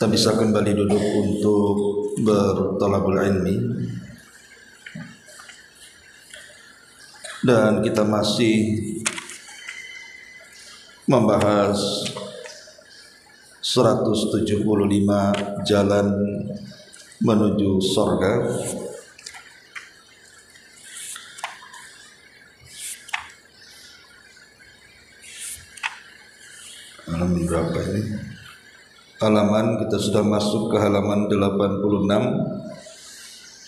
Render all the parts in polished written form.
Kita bisa kembali duduk untuk bertolabul ilmi, dan kita masih membahas 175 jalan menuju surga. Halaman berapa ini? Halaman, kita sudah masuk ke halaman 86,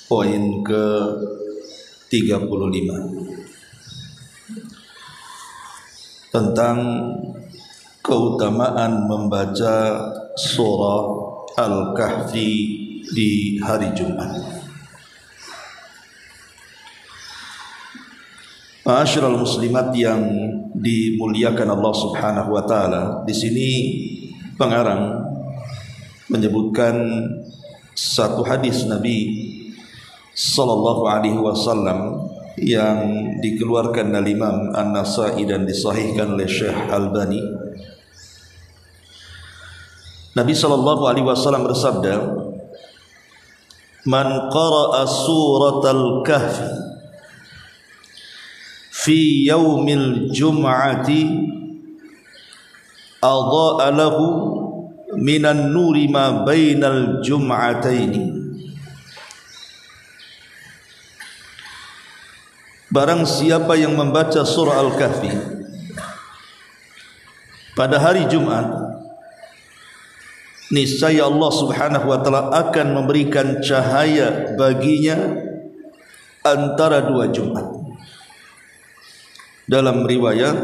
poin ke 35, tentang keutamaan membaca surah Al-Kahfi di hari Jumat. Ma'asyiral muslimat yang dimuliakan Allah Subhanahu wa taala, di sini pengarang menyebutkan satu hadis Nabi sallallahu alaihi wasallam yang dikeluarkan oleh Imam An-Nasa'i dan disahihkan oleh Syekh Albani. Nabi sallallahu alaihi wasallam bersabda, "Man qara'a suratal kahfi fi yaumil jum'ati adha'a lahu minan nuri ma bainal jum'ataini." Barang siapa yang membaca surah Al-Kahfi pada hari Jumat, niscaya Allah Subhanahu wa taala akan memberikan cahaya baginya antara dua Jumat. Dalam riwayat,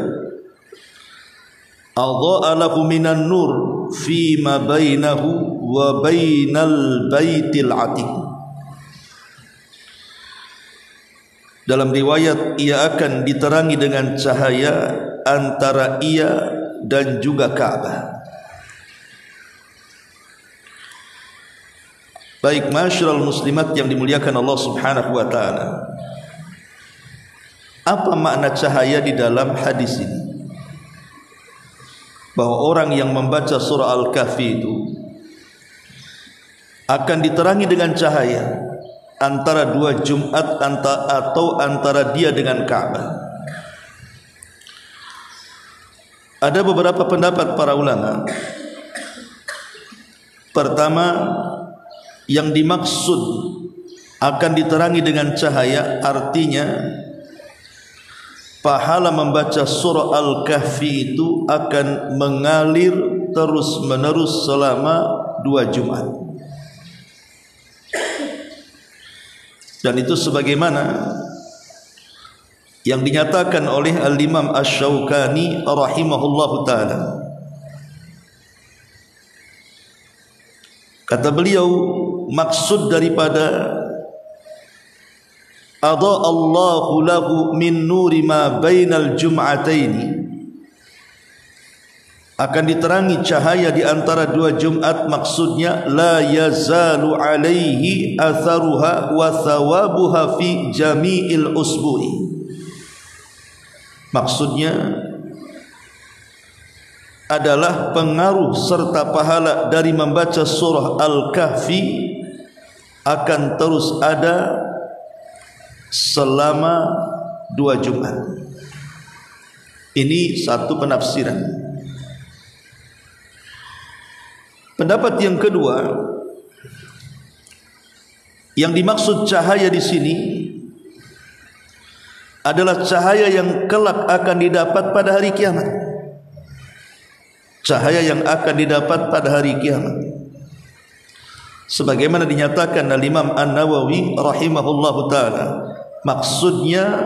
adha'a lahu minan nur fi ma bainahu wa bainal baitil atiq. Dalam riwayat, ia akan diterangi dengan cahaya antara ia dan juga Ka'bah. Baik, masyarul muslimat yang dimuliakan Allah Subhanahu wa taala, apa makna cahaya di dalam hadis ini? Bahwa orang yang membaca surah Al-Kahfi itu akan diterangi dengan cahaya antara dua Jumat atau antara dia dengan Ka'bah. Ada beberapa pendapat para ulama. Pertama, yang dimaksud akan diterangi dengan cahaya artinya pahala membaca surah Al-Kahfi itu akan mengalir terus menerus selama dua Jumat. Dan itu sebagaimana yang dinyatakan oleh Al-Imam Asy-Syaukani rahimahullahu ta'ala. Kata beliau, maksud daripada adha Allahu lahu min nuri ma bainal jum'ataini, akan diterangi cahaya di antara dua Jumat, maksudnya la yazalu alaihi atharuha wa thawabuha fi jami'il usbu'i. Maksudnya adalah pengaruh serta pahala dari membaca surah Al-Kahfi akan terus ada selama dua Jumat. Ini satu penafsiran. Pendapat yang kedua, yang dimaksud cahaya di sini adalah cahaya yang kelak akan didapat pada hari kiamat. Cahaya yang akan didapat pada hari kiamat, sebagaimana dinyatakan oleh Imam An-Nawawi rahimahullahu taala, maksudnya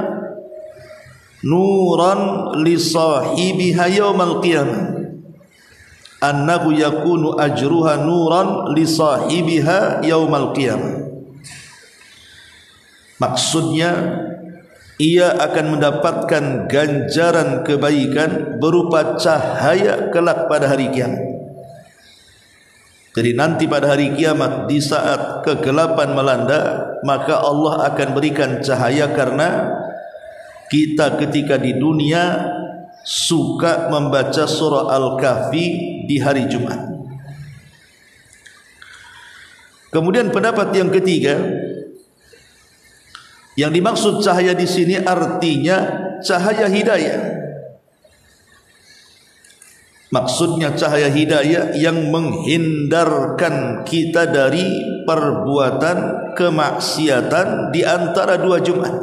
nuran li sahibiha yaumal qiyamah, annahu yakunu ajruha nuran li sahibiha yaumal qiyamah. Maksudnya ia akan mendapatkan ganjaran kebaikan berupa cahaya kelak pada hari kiamat. Jadi nanti pada hari kiamat, di saat kegelapan melanda, maka Allah akan berikan cahaya, karena kita ketika di dunia suka membaca surah Al-Kahfi di hari Jumat. Kemudian pendapat yang ketiga, yang dimaksud cahaya di sini artinya cahaya hidayah. Maksudnya cahaya hidayah yang menghindarkan kita dari perbuatan kemaksiatan di antara dua Jumat.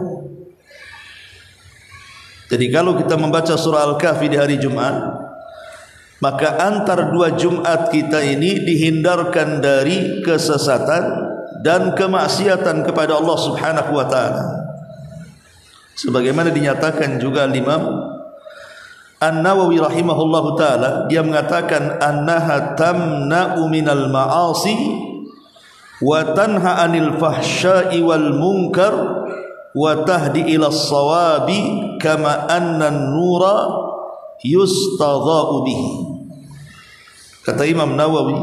Jadi kalau kita membaca surah Al-Kahfi di hari Jumat, maka antar dua Jumat kita ini dihindarkan dari kesesatan dan kemaksiatan kepada Allah Subhanahu wa taala. Sebagaimana dinyatakan juga Imam An-Nawawi rahimahullahu taala, dia mengatakan annaha tamna'u minal ma'asi wa tanha 'anil fahsya'i wal munkar wa tahdi ila shawabi kama anna an-nura yustadha'u bihi. Kata Imam Nawawi,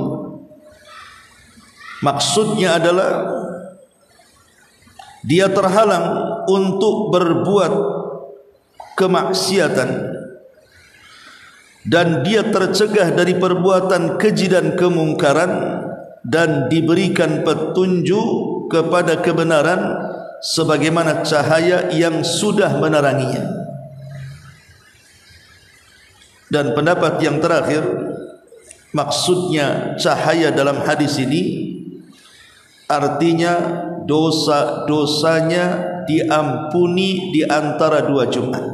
maksudnya adalah dia terhalang untuk berbuat kemaksiatan dan dia tercegah dari perbuatan keji dan kemungkaran dan diberikan petunjuk kepada kebenaran sebagaimana cahaya yang sudah meneranginya. Dan pendapat yang terakhir, maksudnya cahaya dalam hadis ini artinya dosa-dosanya diampuni di antara dua Jumat.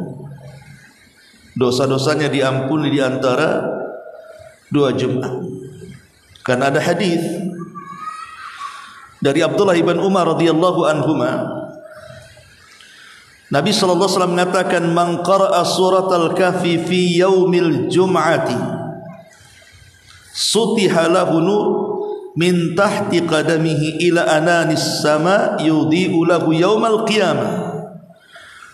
Dosa-dosanya diampuni di antara dua Jumat. Karena ada hadis dari Abdullah ibn Umar radhiyallahu anhuma, Nabi sallallahu alaihi wasallam mengatakan, "Man qara'a suratal kahfi fi yaumil jum'ati sutiha lahu nur min tahti qadamihi ila ananis sama yudhi'u lahu yaumal qiyamah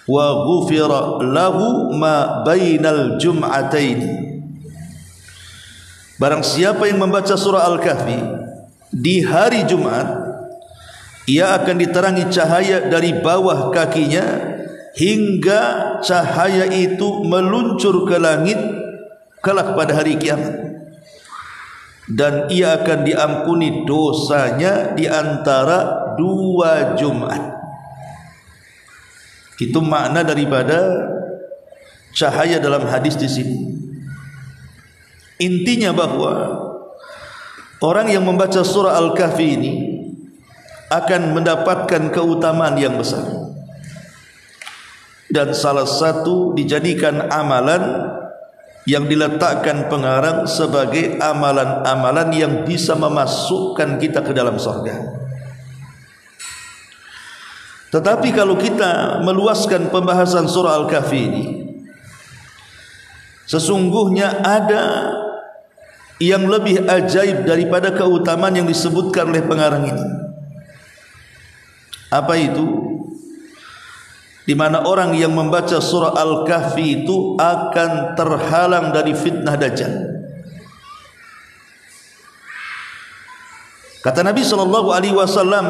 wa ghufira lahu ma bainal jum'ataini." Barang siapa yang membaca surah Al-Kahfi di hari Jumat, ia akan diterangi cahaya dari bawah kakinya hingga cahaya itu meluncur ke langit kelak pada hari kiamat, dan ia akan diampuni dosanya di antara dua Jumat. Itu makna daripada cahaya dalam hadis di sini. Intinya bahwa orang yang membaca surah Al-Kahfi ini akan mendapatkan keutamaan yang besar, dan salah satu dijadikan amalan yang diletakkan pengarang sebagai amalan-amalan yang bisa memasukkan kita ke dalam surga. Tetapi kalau kita meluaskan pembahasan surah Al-Kahfi ini, sesungguhnya ada yang lebih ajaib daripada keutamaan yang disebutkan oleh pengarang ini. Apa itu? Di mana orang yang membaca surah Al-Kahfi itu akan terhalang dari fitnah Dajjal. Kata Nabi sallallahu alaihi wasallam,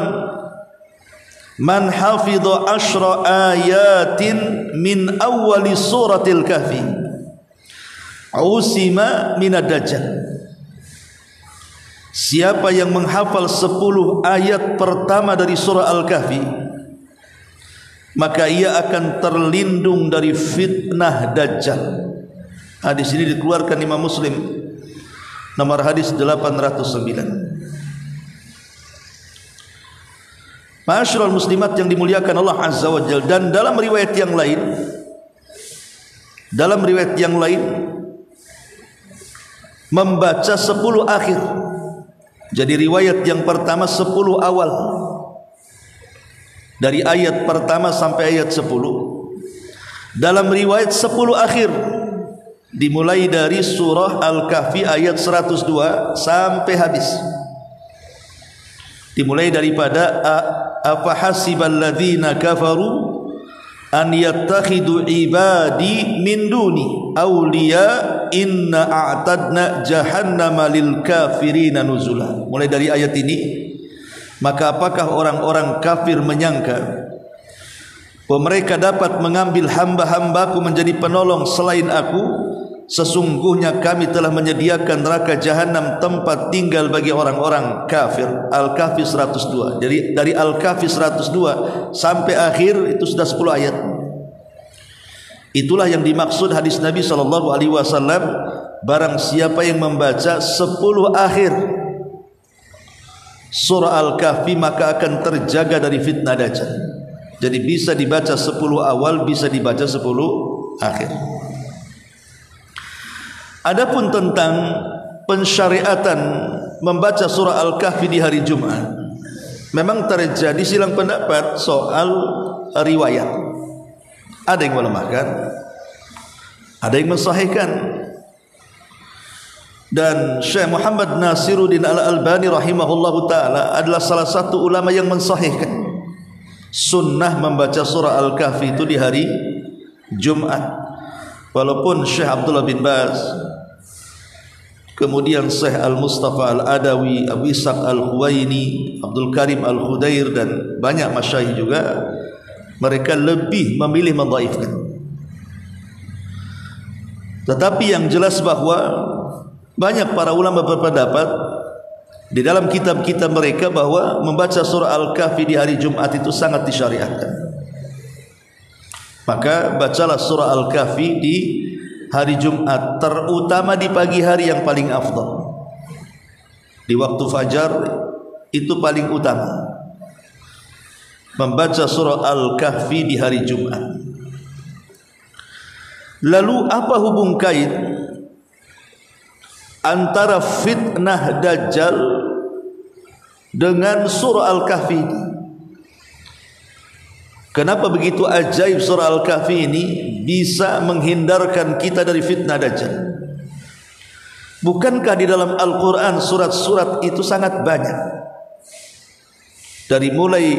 "Man hafidha 10 ayatin min awwali suratil kahfi usima minad dajjal." Siapa yang menghafal 10 ayat pertama dari surah Al-Kahfi, maka ia akan terlindung dari fitnah Dajjal. Hadis ini dikeluarkan Imam Muslim, nomor hadis 809. Ma'asyiral muslimat yang dimuliakan Allah Azza wa Jalla. Dan dalam riwayat yang lain membaca 10 akhir. Jadi riwayat yang pertama 10 awal, dari ayat pertama sampai ayat 10. Dalam riwayat 10 akhir, dimulai dari surah Al-Kahfi ayat 102 sampai habis. Dimulai daripada afahasibal ladzina kafaru an yattakhidu ibadi min duni awliya inna a'tadna jahannama lil kafirina nuzula. Mulai dari ayat ini, maka apakah orang-orang kafir menyangka bahwa mereka dapat mengambil hamba-hambaku menjadi penolong selain aku? sesungguhnya kami telah menyediakan neraka jahanam tempat tinggal bagi orang-orang kafir. Al-Kahfi 102. Jadi dari Al-Kahfi 102 sampai akhir itu sudah 10 ayat. Itulah yang dimaksud hadis Nabi SAW, barang siapa yang membaca 10 akhir surah Al-Kahfi maka akan terjaga dari fitnah Dajjal. Jadi bisa dibaca 10 awal, bisa dibaca 10 akhir. Adapun tentang pensyariatan membaca surah Al-Kahfi di hari Jumat, memang terjadi silang pendapat soal riwayat. Ada yang melemahkan, ada yang mensahihkan. Dan Syekh Muhammad Nasiruddin Al-Albani rahimahullahu taala adalah salah satu ulama yang mensahihkan sunnah membaca surah Al-Kahfi itu di hari Jumat. Walaupun Syekh Abdullah bin Baz, kemudian Syekh Al-Mustafa Al-Adawi, Abu Ishaq Al-Huwaini, Abdul Karim Al-Khudair dan banyak masyayikh juga, mereka lebih memilih mendhaifkan. Tetapi yang jelas bahwa banyak para ulama berpendapat di dalam kitab-kitab mereka bahwa membaca surah Al-Kahfi di hari Jumat itu sangat disyariatkan. Maka bacalah surah Al-Kahfi di hari Jumat, terutama di pagi hari yang paling afdal. Di waktu fajar itu paling utama membaca surah Al-Kahfi di hari Jumat. Lalu apa hubung kait antara fitnah Dajjal dengan surah Al-Kahfi ini? Kenapa begitu ajaib surah Al-Kahfi ini bisa menghindarkan kita dari fitnah Dajjal? Bukankah di dalam Al-Quran surat-surat itu sangat banyak? Dari mulai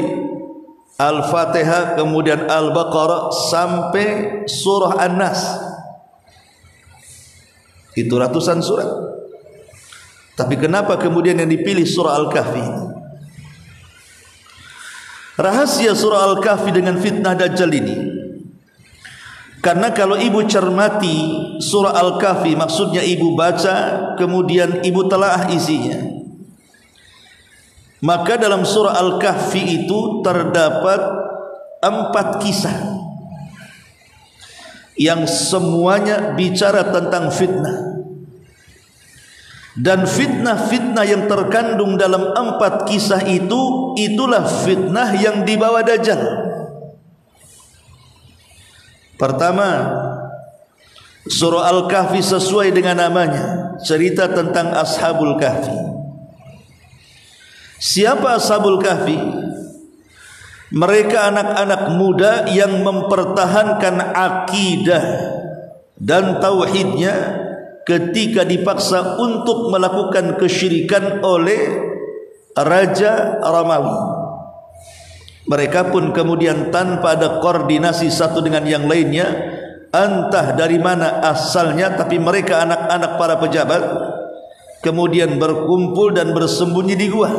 Al-Fatihah, kemudian Al-Baqarah sampai surah An-Nas, itu ratusan surat. Tapi kenapa kemudian yang dipilih surah Al-Kahfi ini? Rahasia surah Al-Kahfi dengan fitnah Dajjal ini, karena kalau ibu cermati surah Al-Kahfi, maksudnya ibu baca kemudian ibu telaah isinya, maka dalam surah Al-Kahfi itu terdapat 4 kisah yang semuanya bicara tentang fitnah. Dan fitnah-fitnah yang terkandung dalam 4 kisah itu, itulah fitnah yang dibawa Dajjal. Pertama, surah Al-Kahfi sesuai dengan namanya, cerita tentang Ashabul Kahfi. Siapa Ashabul Kahfi? Mereka anak-anak muda yang mempertahankan akidah dan tauhidnya ketika dipaksa untuk melakukan kesyirikan oleh Raja Romawi. Mereka pun kemudian tanpa ada koordinasi satu dengan yang lainnya, entah dari mana asalnya, tapi mereka anak-anak para pejabat kemudian berkumpul dan bersembunyi di gua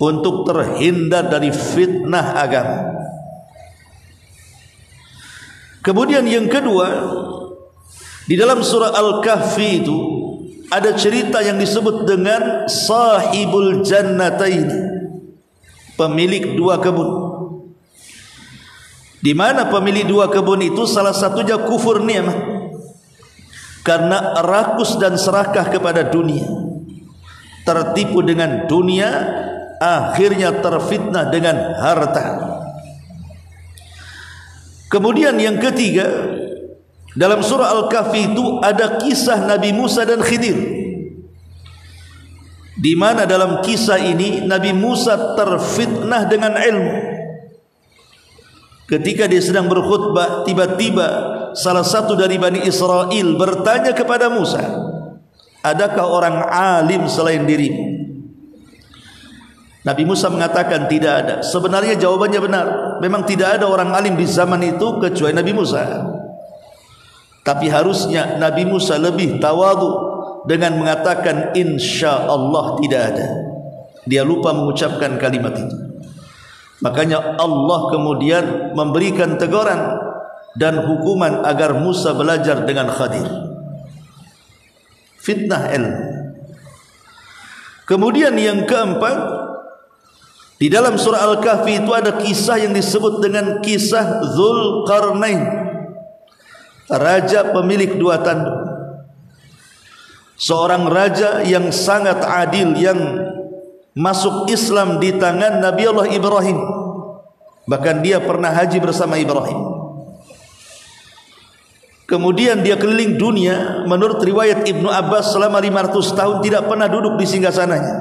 untuk terhindar dari fitnah agama. Kemudian yang kedua, di dalam surah Al-Kahfi itu ada cerita yang disebut dengan Sahibul Jannatain, pemilik 2 kebun. Di mana pemilik 2 kebun itu salah satunya kufur nikmat, karena rakus dan serakah kepada dunia, tertipu dengan dunia, akhirnya terfitnah dengan harta. Kemudian yang ketiga, dalam surah Al-Kahfi itu ada kisah Nabi Musa dan Khidir, di mana dalam kisah ini Nabi Musa terfitnah dengan ilmu. Ketika dia sedang berkhutbah, tiba-tiba salah satu dari Bani Israel bertanya kepada Musa, adakah orang alim selain dirimu? Nabi Musa mengatakan tidak ada. Sebenarnya jawabannya benar, memang tidak ada orang alim di zaman itu kecuali Nabi Musa. Tapi harusnya Nabi Musa lebih tawadhu dengan mengatakan insya Allah tidak ada. Dia lupa mengucapkan kalimat itu. Makanya Allah kemudian memberikan teguran dan hukuman agar Musa belajar dengan Khadir. Fitnah ilmu. Kemudian yang keempat, di dalam surah Al-Kahfi itu ada kisah yang disebut dengan kisah Dzulqarnain, raja pemilik dua tanduk. Seorang raja yang sangat adil, yang masuk Islam di tangan Nabi Allah Ibrahim. Bahkan dia pernah haji bersama Ibrahim. Kemudian dia keliling dunia. Menurut riwayat Ibnu Abbas selama 500 tahun tidak pernah duduk di singgasananya.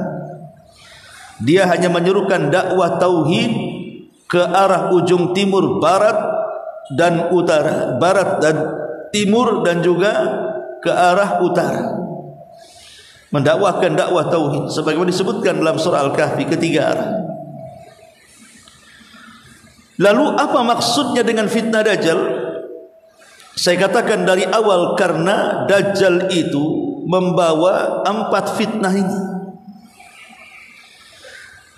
Dia hanya menyerukan dakwah tauhid ke arah ujung timur, barat dan utara, barat dan timur, dan juga ke arah utara. Mendakwahkan dakwah tauhid sebagaimana disebutkan dalam surah Al-Kahfi, ketiga arah. Lalu apa maksudnya dengan fitnah Dajjal? Saya katakan dari awal, karena Dajjal itu membawa 4 fitnah ini.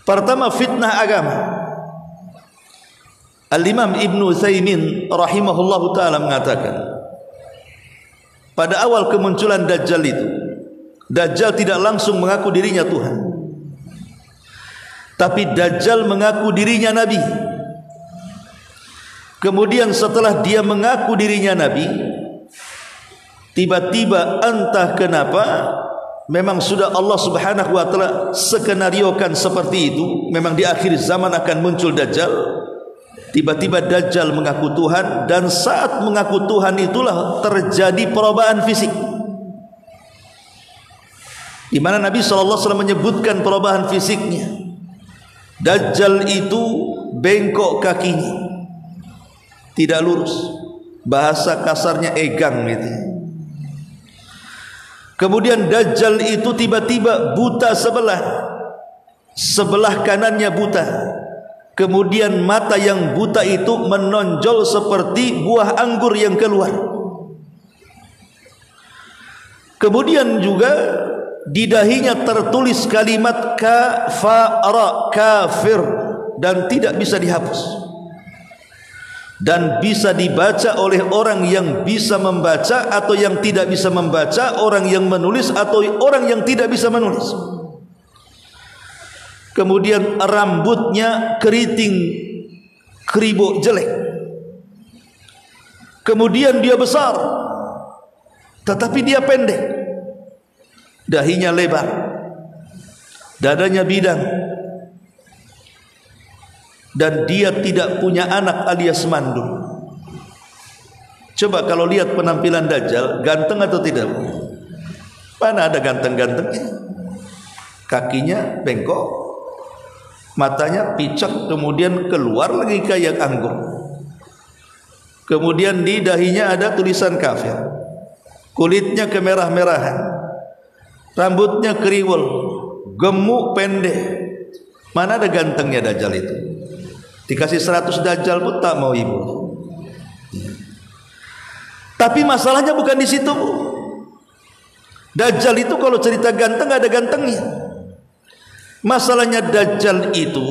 Pertama, fitnah agama. Al-Imam Ibn Utsaimin rahimahullahu ta'ala mengatakan, pada awal kemunculan Dajjal itu, Dajjal tidak langsung mengaku dirinya Tuhan, tapi Dajjal mengaku dirinya Nabi. Kemudian setelah dia mengaku dirinya Nabi, tiba-tiba entah kenapa, memang sudah Allah subhanahu wa ta'ala skenariokan seperti itu, memang di akhir zaman akan muncul Dajjal. Tiba-tiba Dajjal mengaku Tuhan, dan saat mengaku Tuhan itulah terjadi perubahan fisik, di mana Nabi SAW menyebutkan perubahan fisiknya. Dajjal itu bengkok kakinya, tidak lurus, bahasa kasarnya egang gitu. Kemudian Dajjal itu tiba-tiba buta sebelah kanannya buta. Kemudian mata yang buta itu menonjol seperti buah anggur yang keluar. Kemudian juga di dahinya tertulis kalimat kafara, kafir, dan tidak bisa dihapus, dan bisa dibaca oleh orang yang bisa membaca atau yang tidak bisa membaca, orang yang menulis atau orang yang tidak bisa menulis. Kemudian rambutnya keriting, kribo, jelek. Kemudian dia besar, tetapi dia pendek. Dahinya lebar, dadanya bidang, dan dia tidak punya anak alias mandul. Coba kalau lihat penampilan Dajjal, ganteng atau tidak? Mana ada ganteng-gantengnya? Kakinya bengkok, matanya picak, kemudian keluar lagi kayak anggur. Kemudian di dahinya ada tulisan kafir. Kulitnya kemerah-merahan, rambutnya kriwel, gemuk, pendek. Mana ada gantengnya Dajjal itu? Dikasih 100 Dajjal pun tak mau ibu. Tapi masalahnya bukan di situ. Dajjal itu kalau cerita ganteng gak ada gantengnya. Masalahnya Dajjal itu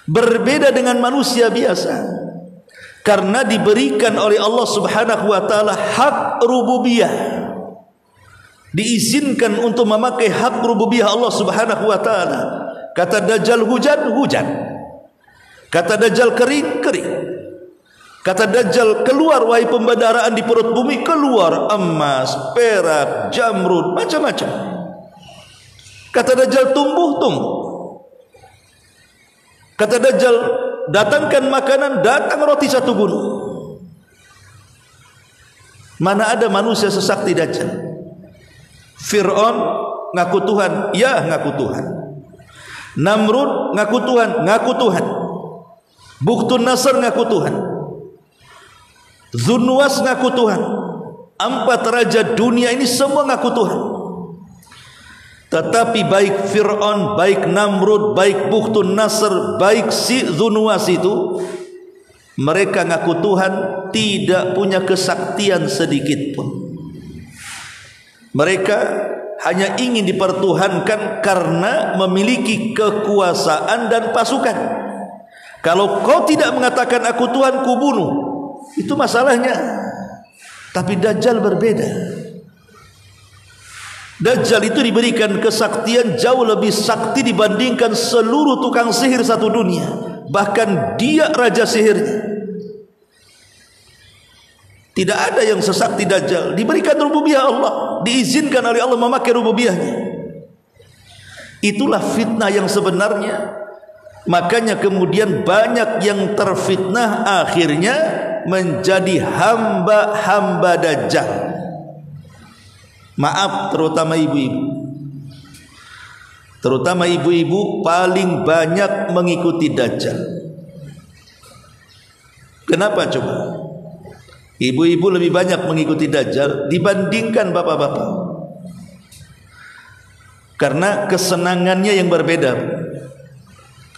berbeda dengan manusia biasa, karena diberikan oleh Allah subhanahu wa ta'ala hak rububiyah. Diizinkan untuk memakai hak rububiyah Allah subhanahu wa ta'ala. Kata Dajjal hujan, hujan. Kata Dajjal kering, kering. Kata Dajjal keluar wahai pembedaraan di perut bumi, keluar emas, perak, jamrud, macam-macam. Kata Dajjal tumbuh, tumbuh. Kata Dajjal datangkan makanan, datang roti 1 gunung. Mana ada manusia sesakti Dajjal? Fir'aun ngaku Tuhan, ya ngaku Tuhan. Namrud ngaku Tuhan, ngaku Tuhan. Bukhtun Nasr ngaku Tuhan. Dzunwas ngaku Tuhan. 4 raja dunia ini semua ngaku Tuhan. Tetapi baik Fir'aun, baik Namrud, baik Bukhtun Nasr, baik si Dzunwas itu, mereka ngaku Tuhan, tidak punya kesaktian sedikit pun. Mereka hanya ingin dipertuhankan karena memiliki kekuasaan dan pasukan. Kalau kau tidak mengatakan aku Tuhan, ku bunuh. itu masalahnya. Tapi Dajjal berbeda. Dajjal itu diberikan kesaktian jauh lebih sakti dibandingkan seluruh tukang sihir satu dunia. Bahkan dia raja sihirnya. Tidak ada yang sesakti Dajjal. Diberikan rububiyah Allah, diizinkan oleh Allah memakai rububiyahnya. Itulah fitnah yang sebenarnya. Makanya kemudian banyak yang terfitnah akhirnya menjadi hamba-hamba Dajjal. Maaf, terutama ibu-ibu. Terutama ibu-ibu paling banyak mengikuti Dajjal. Kenapa coba? Ibu-ibu lebih banyak mengikuti Dajjal dibandingkan bapak-bapak. Karena kesenangannya yang berbeda.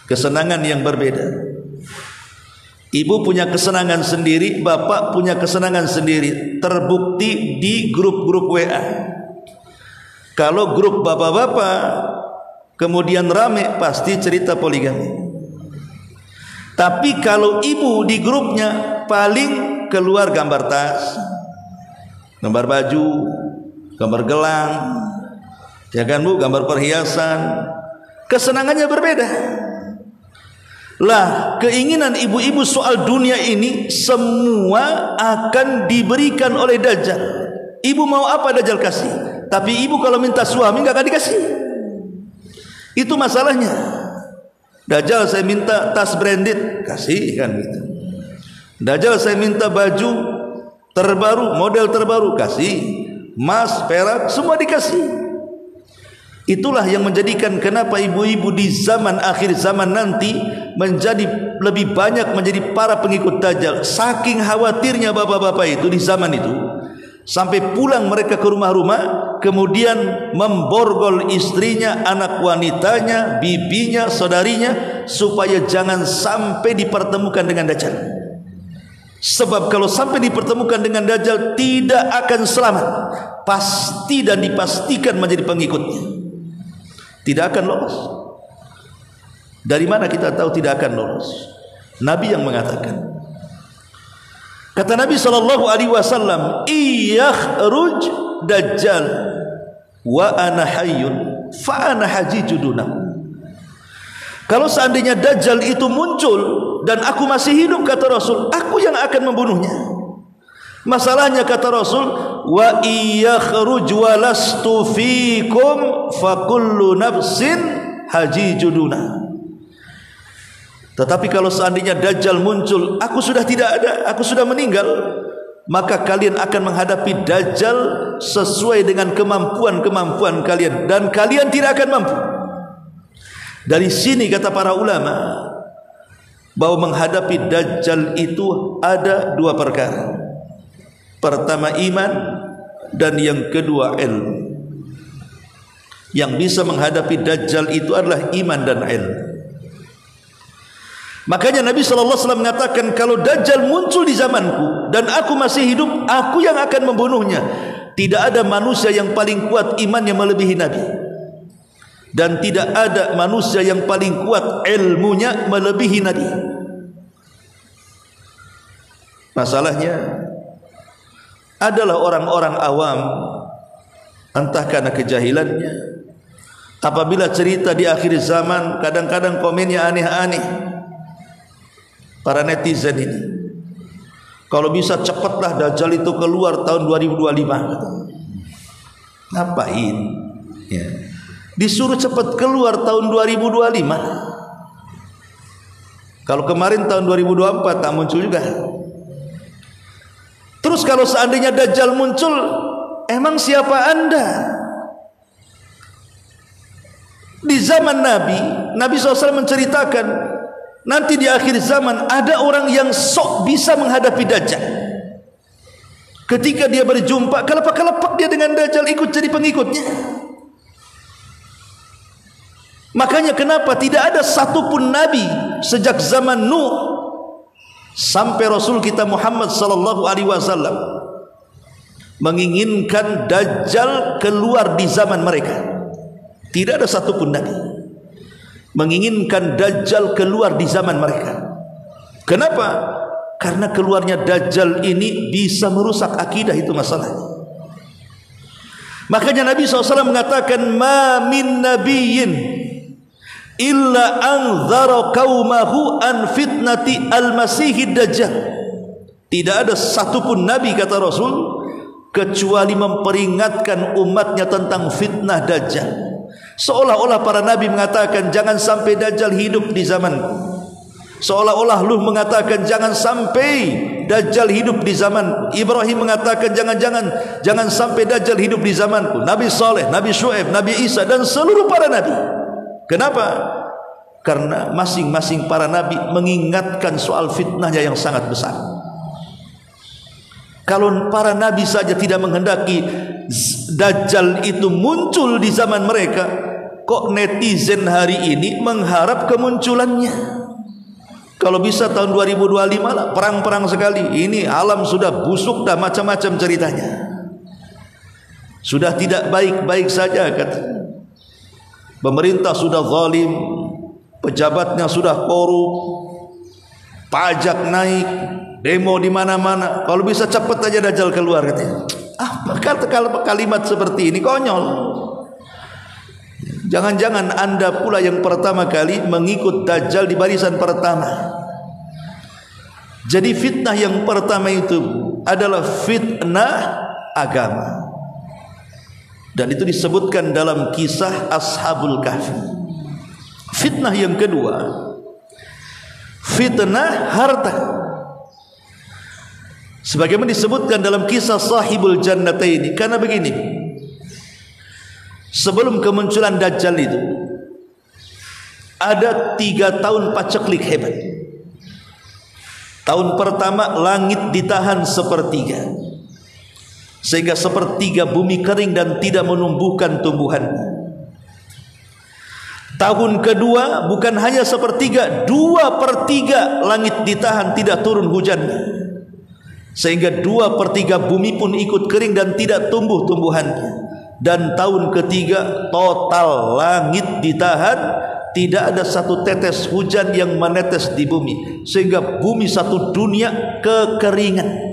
Kesenangan yang berbeda. Ibu punya kesenangan sendiri, bapak punya kesenangan sendiri. Terbukti di grup-grup WA. Kalau grup bapak-bapak kemudian rame, pasti cerita poligami. Tapi kalau ibu di grupnya paling keluar gambar tas, gambar baju, gambar gelang, ya kan Bu, gambar perhiasan. Kesenangannya berbeda. Lah, keinginan ibu-ibu soal dunia ini semua akan diberikan oleh Dajjal. Ibu mau apa Dajjal kasih, tapi ibu kalau minta suami nggak akan dikasih. Itu masalahnya. Dajjal saya minta tas branded, kasih kan gitu. Dajjal saya minta baju terbaru, model terbaru, kasih. Emas, perak, semua dikasih. Itulah yang menjadikan kenapa ibu-ibu di zaman akhir zaman nanti menjadi lebih banyak menjadi para pengikut Dajjal. Saking khawatirnya bapak-bapak itu di zaman itu, sampai pulang mereka ke rumah-rumah, kemudian memborgol istrinya, anak wanitanya, bibinya, saudarinya, supaya jangan sampai dipertemukan dengan Dajjal. Sebab kalau sampai dipertemukan dengan Dajjal tidak akan selamat, pasti dan dipastikan menjadi pengikutnya. Tidak akan lolos. Dari mana kita tahu tidak akan lolos? Nabi yang mengatakan. Kata Nabi SAW, "Iyakhruj Dajjal wa ana hayyun fa ana hajiju dunahu." Kalau seandainya Dajjal itu muncul dan aku masih hidup, kata Rasul, aku yang akan membunuhnya. Masalahnya kata Rasul, wa iyakhruj walastu fikum fa kullu nafsin hajijuduna. Tetapi kalau seandainya Dajjal muncul, aku sudah tidak ada, aku sudah meninggal, maka kalian akan menghadapi Dajjal sesuai dengan kemampuan-kemampuan kalian, dan kalian tidak akan mampu. Dari sini kata para ulama bahwa menghadapi Dajjal itu ada dua perkara. Pertama iman, dan yang kedua ilmu. Yang bisa menghadapi Dajjal itu adalah iman dan ilmu. Makanya Nabi SAW mengatakan, kalau Dajjal muncul di zamanku dan aku masih hidup, aku yang akan membunuhnya. Tidak ada manusia yang paling kuat imannya melebihi Nabi, dan tidak ada manusia yang paling kuat ilmunya melebihi Nabi. Masalahnya adalah orang-orang awam, entah karena kejahilannya, apabila cerita di akhir zaman kadang-kadang komennya aneh-aneh. Para netizen ini, kalau bisa cepatlah Dajjal itu keluar tahun 2025. Ngapain? Ya. Disuruh cepat keluar tahun 2025. Kalau kemarin tahun 2024 tak muncul juga. Terus kalau seandainya Dajjal muncul, emang siapa Anda? Di zaman Nabi SAW menceritakan, nanti di akhir zaman ada orang yang sok bisa menghadapi Dajjal. Ketika dia berjumpa, kelepak-kelepak dia dengan Dajjal, ikut jadi pengikutnya. Makanya kenapa tidak ada satupun Nabi sejak zaman Nuh sampai Rasul kita Muhammad sallallahu alaihi wasallam menginginkan Dajjal keluar di zaman mereka. Tidak ada satupun Nabi menginginkan Dajjal keluar di zaman mereka. Kenapa? Karena keluarnya Dajjal ini bisa merusak akidah, itu masalahnya. Makanya Nabi SAW mengatakan, ma min nabiyyin illa anzara qaumahu an fitnati al-masihid dajjal. Tidak ada satupun nabi, kata Rasul, kecuali memperingatkan umatnya tentang fitnah Dajjal. Seolah-olah para nabi mengatakan, jangan sampai Dajjal hidup di zamanku. Seolah-olah Nuh mengatakan, jangan sampai Dajjal hidup di zaman. Ibrahim mengatakan, jangan sampai Dajjal hidup di zamanku. Nabi Saleh, Nabi Syuaib, Nabi Isa dan seluruh para nabi. Kenapa? Karena masing-masing para nabi mengingatkan soal fitnahnya yang sangat besar. Kalau para nabi saja tidak menghendaki Dajjal itu muncul di zaman mereka, kok netizen hari ini mengharap kemunculannya? Kalau bisa tahun 2025 lah, perang-perang sekali. Ini alam sudah busuk dah, macam-macam ceritanya. Sudah tidak baik-baik saja, kata. Pemerintah sudah zalim, pejabatnya sudah korup, pajak naik, demo di mana-mana. Kalau bisa cepat aja Dajjal keluar, katanya. Kalau kalimat seperti ini konyol. Jangan-jangan anda pula yang pertama kali mengikut Dajjal di barisan pertama. Jadi fitnah yang pertama itu adalah fitnah agama. Dan itu disebutkan dalam kisah Ashabul Kahfi. Fitnah yang kedua, fitnah harta. Sebagaimana disebutkan dalam kisah Sahibul Jannataini. Karena begini, sebelum kemunculan Dajjal itu ada 3 tahun paceklik hebat. Tahun pertama langit ditahan sepertiga, sehingga sepertiga bumi kering dan tidak menumbuhkan tumbuhan. Tahun kedua bukan hanya sepertiga, 2/3 langit ditahan, tidak turun hujan, sehingga 2/3 bumi pun ikut kering dan tidak tumbuh tumbuhannya. Dan tahun ketiga total langit ditahan, tidak ada satu tetes hujan yang menetes di bumi, sehingga bumi satu dunia kekeringan.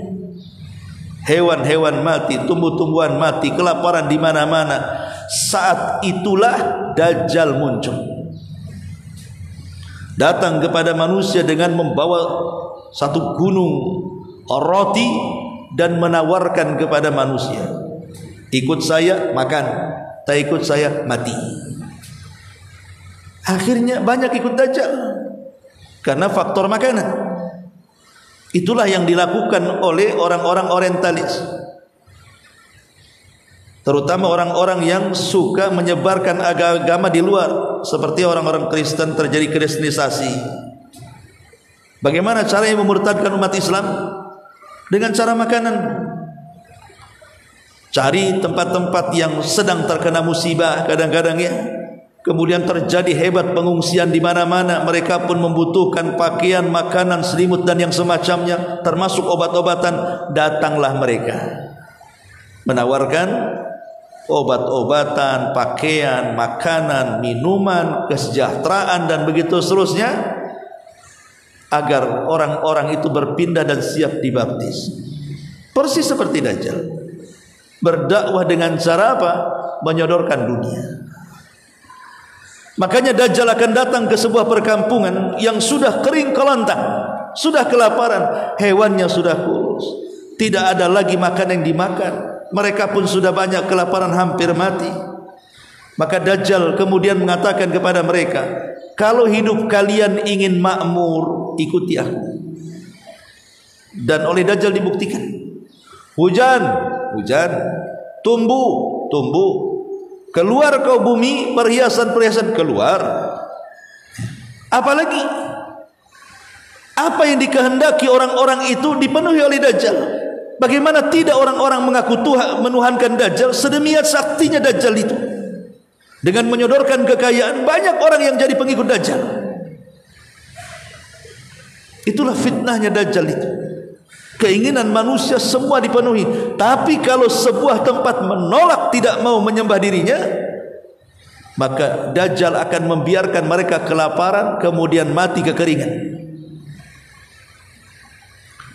Hewan-hewan mati, tumbuh-tumbuhan mati, kelaparan di mana-mana. Saat itulah Dajjal muncul, datang kepada manusia dengan membawa satu gunung roti dan menawarkan kepada manusia, ikut saya makan, tak ikut saya mati. Akhirnya banyak ikut Dajjal karena faktor makanan. Itulah yang dilakukan oleh orang-orang orientalis, terutama orang-orang yang suka menyebarkan agama di luar, seperti orang-orang Kristen, terjadi kristenisasi. Bagaimana caranya memurtadkan umat Islam? Dengan cara makanan. Cari tempat-tempat yang sedang terkena musibah kadang-kadang, ya. Kemudian terjadi hebat pengungsian di mana-mana. Mereka pun membutuhkan pakaian, makanan, selimut dan yang semacamnya, termasuk obat-obatan. Datanglah mereka menawarkan obat-obatan, pakaian, makanan, minuman, kesejahteraan dan begitu seterusnya, agar orang-orang itu berpindah dan siap dibaptis. Persis seperti Dajjal. Berdakwah dengan cara apa? Menyodorkan dunia. Makanya Dajjal akan datang ke sebuah perkampungan yang sudah kering kelontang, sudah kelaparan, hewannya sudah kurus, tidak ada lagi makan yang dimakan, mereka pun sudah banyak kelaparan, hampir mati. Maka Dajjal kemudian mengatakan kepada mereka, kalau hidup kalian ingin makmur, ikuti aku. Dan oleh Dajjal dibuktikan, hujan, tumbuh, keluar kau bumi, perhiasan-perhiasan keluar. Apalagi apa yang dikehendaki orang-orang itu dipenuhi oleh Dajjal. Bagaimana tidak orang-orang mengaku Tuhan, menuhankan Dajjal? Sedemikian saktinya Dajjal itu. Dengan menyodorkan kekayaan, banyak orang yang jadi pengikut Dajjal. Itulah fitnahnya Dajjal itu. Keinginan manusia semua dipenuhi, tapi kalau sebuah tempat menolak, tidak mau menyembah dirinya, maka Dajjal akan membiarkan mereka kelaparan, kemudian mati kekeringan.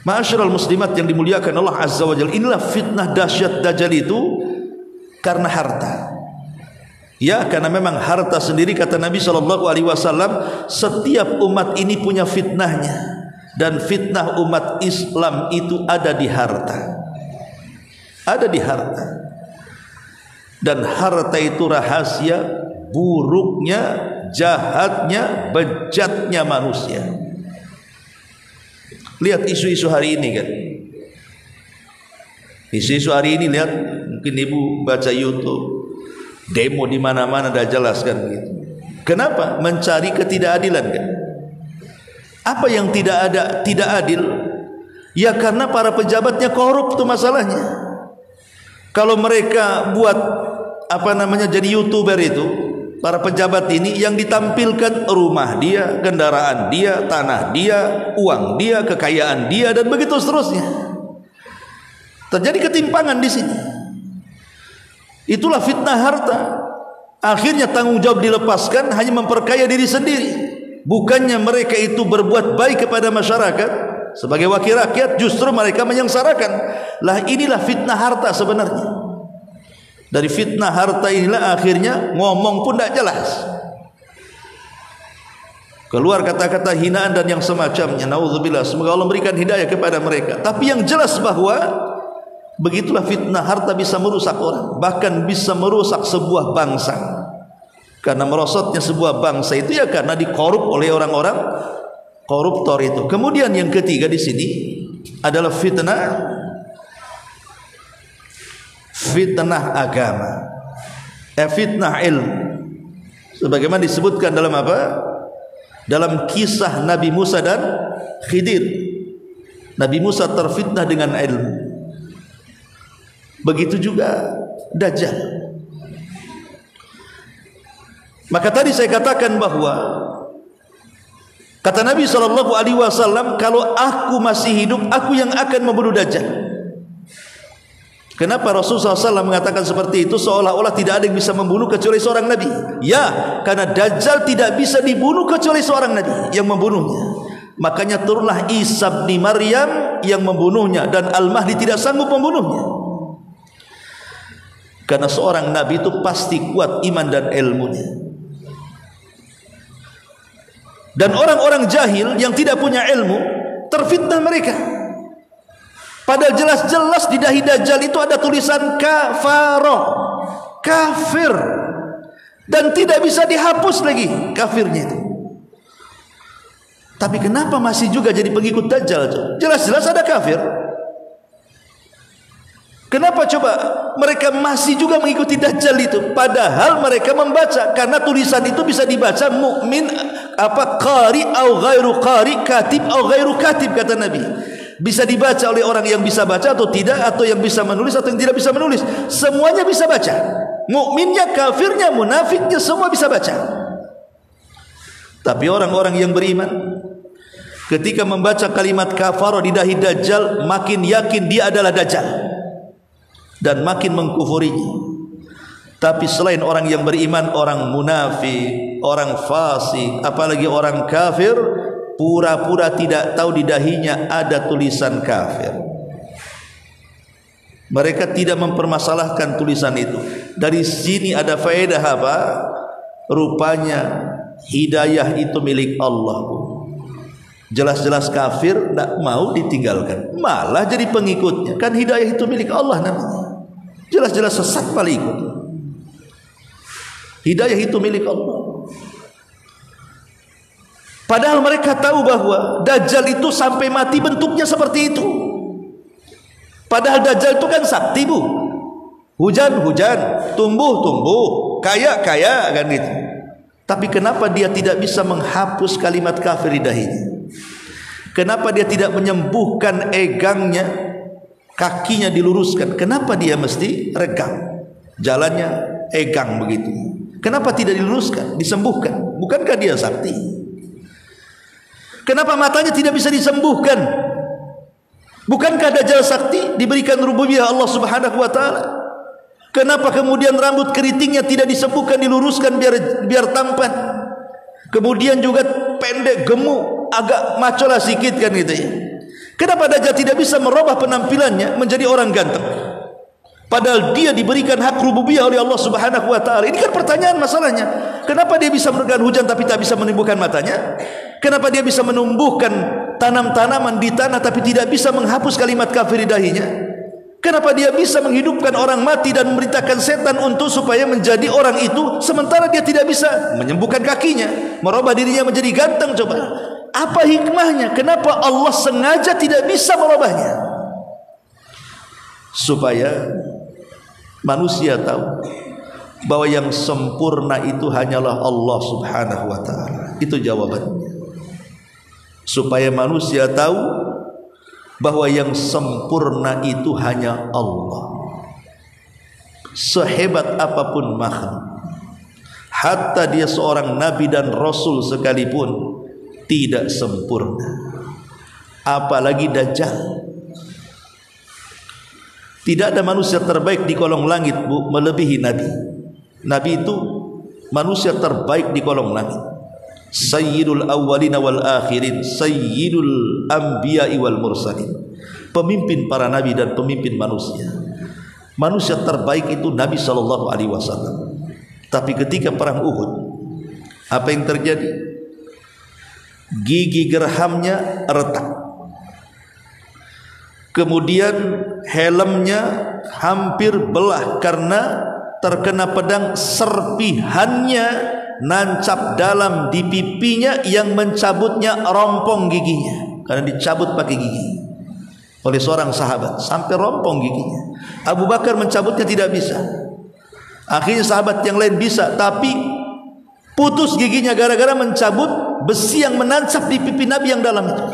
Ma'asyiral muslimat yang dimuliakan Allah Azza wa Jalla, inilah fitnah dahsyat Dajjal itu karena harta. Ya, karena memang harta sendiri, kata Nabi SAW, setiap umat ini punya fitnahnya, dan fitnah umat Islam itu ada di harta. Ada di harta. Dan harta itu rahasia buruknya, jahatnya, bejatnya manusia. Lihat isu-isu hari ini kan. Isu-isu hari ini, lihat, mungkin ibu baca YouTube, demo di mana-mana dah jelas kan begitu. Kenapa? Mencari ketidakadilan kan. Apa yang tidak adil? Ya karena para pejabatnya korup, itu masalahnya. Kalau mereka buat jadi YouTuber itu, para pejabat ini yang ditampilkan rumah dia, kendaraan dia, tanah dia, uang dia, kekayaan dia, dan begitu seterusnya. Terjadi ketimpangan di sini. Itulah fitnah harta. Akhirnya tanggung jawab dilepaskan, hanya memperkaya diri sendiri. Bukannya mereka itu berbuat baik kepada masyarakat sebagai wakil rakyat, justru mereka menyengsarakan. Lah inilah fitnah harta sebenarnya. Dari fitnah harta inilah akhirnya ngomong pun tidak jelas, keluar kata-kata hinaan dan yang semacamnya. Nauzubillah, semoga Allah memberikan hidayah kepada mereka. Tapi yang jelas bahwa begitulah fitnah harta bisa merusak orang, bahkan bisa merusak sebuah bangsa. Karena merosotnya sebuah bangsa itu ya karena dikorup oleh orang-orang koruptor itu. Kemudian yang ketiga di sini adalah fitnah agama, fitnah ilmu, sebagaimana disebutkan dalam apa? Dalam kisah Nabi Musa dan Khidir. Nabi Musa terfitnah dengan ilmu. Begitu juga Dajjal. Maka tadi saya katakan bahwa kata Nabi SAW, kalau aku masih hidup, aku yang akan membunuh Dajjal. Kenapa Rasulullah SAW mengatakan seperti itu? Seolah-olah tidak ada yang bisa membunuh kecuali seorang Nabi. Ya, karena Dajjal tidak bisa dibunuh kecuali seorang Nabi yang membunuhnya. Makanya turunlah Isa bin Maryam yang membunuhnya, dan Al-Mahdi tidak sanggup membunuhnya. Karena seorang Nabi itu pasti kuat iman dan ilmunya. Dan orang-orang jahil yang tidak punya ilmu, terfitnah mereka. Padahal jelas-jelas di dahi Dajjal itu ada tulisan kafaro, kafir, dan tidak bisa dihapus lagi kafirnya itu. Tapi kenapa masih juga jadi pengikut Dajjal? Jelas-jelas ada kafir. Kenapa coba mereka masih juga mengikuti Dajjal itu? Padahal mereka membaca, karena tulisan itu bisa dibaca mukmin, qari au ghairu qari, katib au ghairu katib, kata Nabi. Bisa dibaca oleh orang yang bisa baca atau tidak, atau yang bisa menulis atau yang tidak bisa menulis. Semuanya bisa baca. Mukminnya, kafirnya, munafiknya, semua bisa baca. Tapi orang-orang yang beriman, ketika membaca kalimat kafaro di dahi Dajjal, makin yakin dia adalah Dajjal dan makin mengkufurinya. Tapi selain orang yang beriman, orang munafik, orang fasik, apalagi orang kafir, pura-pura tidak tahu di dahinya ada tulisan kafir. Mereka tidak mempermasalahkan tulisan itu. Dari sini ada faedah apa? Rupanya hidayah itu milik Allah. Jelas-jelas kafir, tidak mau ditinggalkan, malah jadi pengikutnya. Kan hidayah itu milik Allah namanya. Jelas-jelas sesat malah ikut. Hidayah itu milik Allah. Padahal mereka tahu bahwa Dajjal itu sampai mati bentuknya seperti itu. Padahal Dajjal itu kan sakti, Bu. Hujan-hujan, tumbuh-tumbuh, kaya-kaya kan gitu. Tapi kenapa dia tidak bisa menghapus kalimat kafir di dahinya? Kenapa dia tidak menyembuhkan egangnya, kakinya diluruskan? Kenapa dia mesti regang? Jalannya egang begitu. Kenapa tidak diluruskan, disembuhkan? Bukankah dia sakti? Kenapa matanya tidak bisa disembuhkan? Bukankah Dajjal sakti, diberikan rububiyah Allah Subhanahu wa taala? Kenapa kemudian rambut keritingnya tidak disembuhkan, diluruskan biar tampan? Kemudian juga pendek, gemuk, agak maco lah sedikit kan gitu ya. Kenapa Dajjal tidak bisa merubah penampilannya menjadi orang ganteng? Padahal dia diberikan hak rububiyah oleh Allah Subhanahu wa taala. Ini kan pertanyaan masalahnya. Kenapa dia bisa menurunkan hujan tapi tak bisa menumbuhkan matanya? Kenapa dia bisa menumbuhkan tanam-tanaman di tanah tapi tidak bisa menghapus kalimat kafir di dahinya? Kenapa dia bisa menghidupkan orang mati dan memerintahkan setan untuk supaya menjadi orang itu, sementara dia tidak bisa menyembuhkan kakinya, merubah dirinya menjadi ganteng? Coba, apa hikmahnya? Kenapa Allah sengaja tidak bisa merubahnya? Supaya manusia tahu bahwa yang sempurna itu hanyalah Allah Subhanahu wa taala. Itu jawabannya. Supaya manusia tahu bahwa yang sempurna itu hanya Allah. Sehebat apapun makhluk, hatta dia seorang nabi dan rasul sekalipun, tidak sempurna. Apalagi Dajjal. Tidak ada manusia terbaik di kolong langit, Bu, melebihi Nabi. Nabi itu manusia terbaik di kolong langit. Sayyidul awwalina wal akhirin, sayyidul anbiya'i wal mursalin. Pemimpin para nabi dan pemimpin manusia. Manusia terbaik itu Nabi sallallahu alaihi wasallam. Tapi ketika perang Uhud, apa yang terjadi? Gigi gerhamnya retak. Kemudian helmnya hampir belah karena terkena pedang. Serpihannya nancap dalam di pipinya yang mencabutnya rompong giginya, karena dicabut pakai gigi oleh seorang sahabat sampai rompong giginya. Abu Bakar mencabutnya tidak bisa. Akhirnya sahabat yang lain bisa, tapi putus giginya gara-gara mencabut besi yang menancap di pipi Nabi yang dalam itu.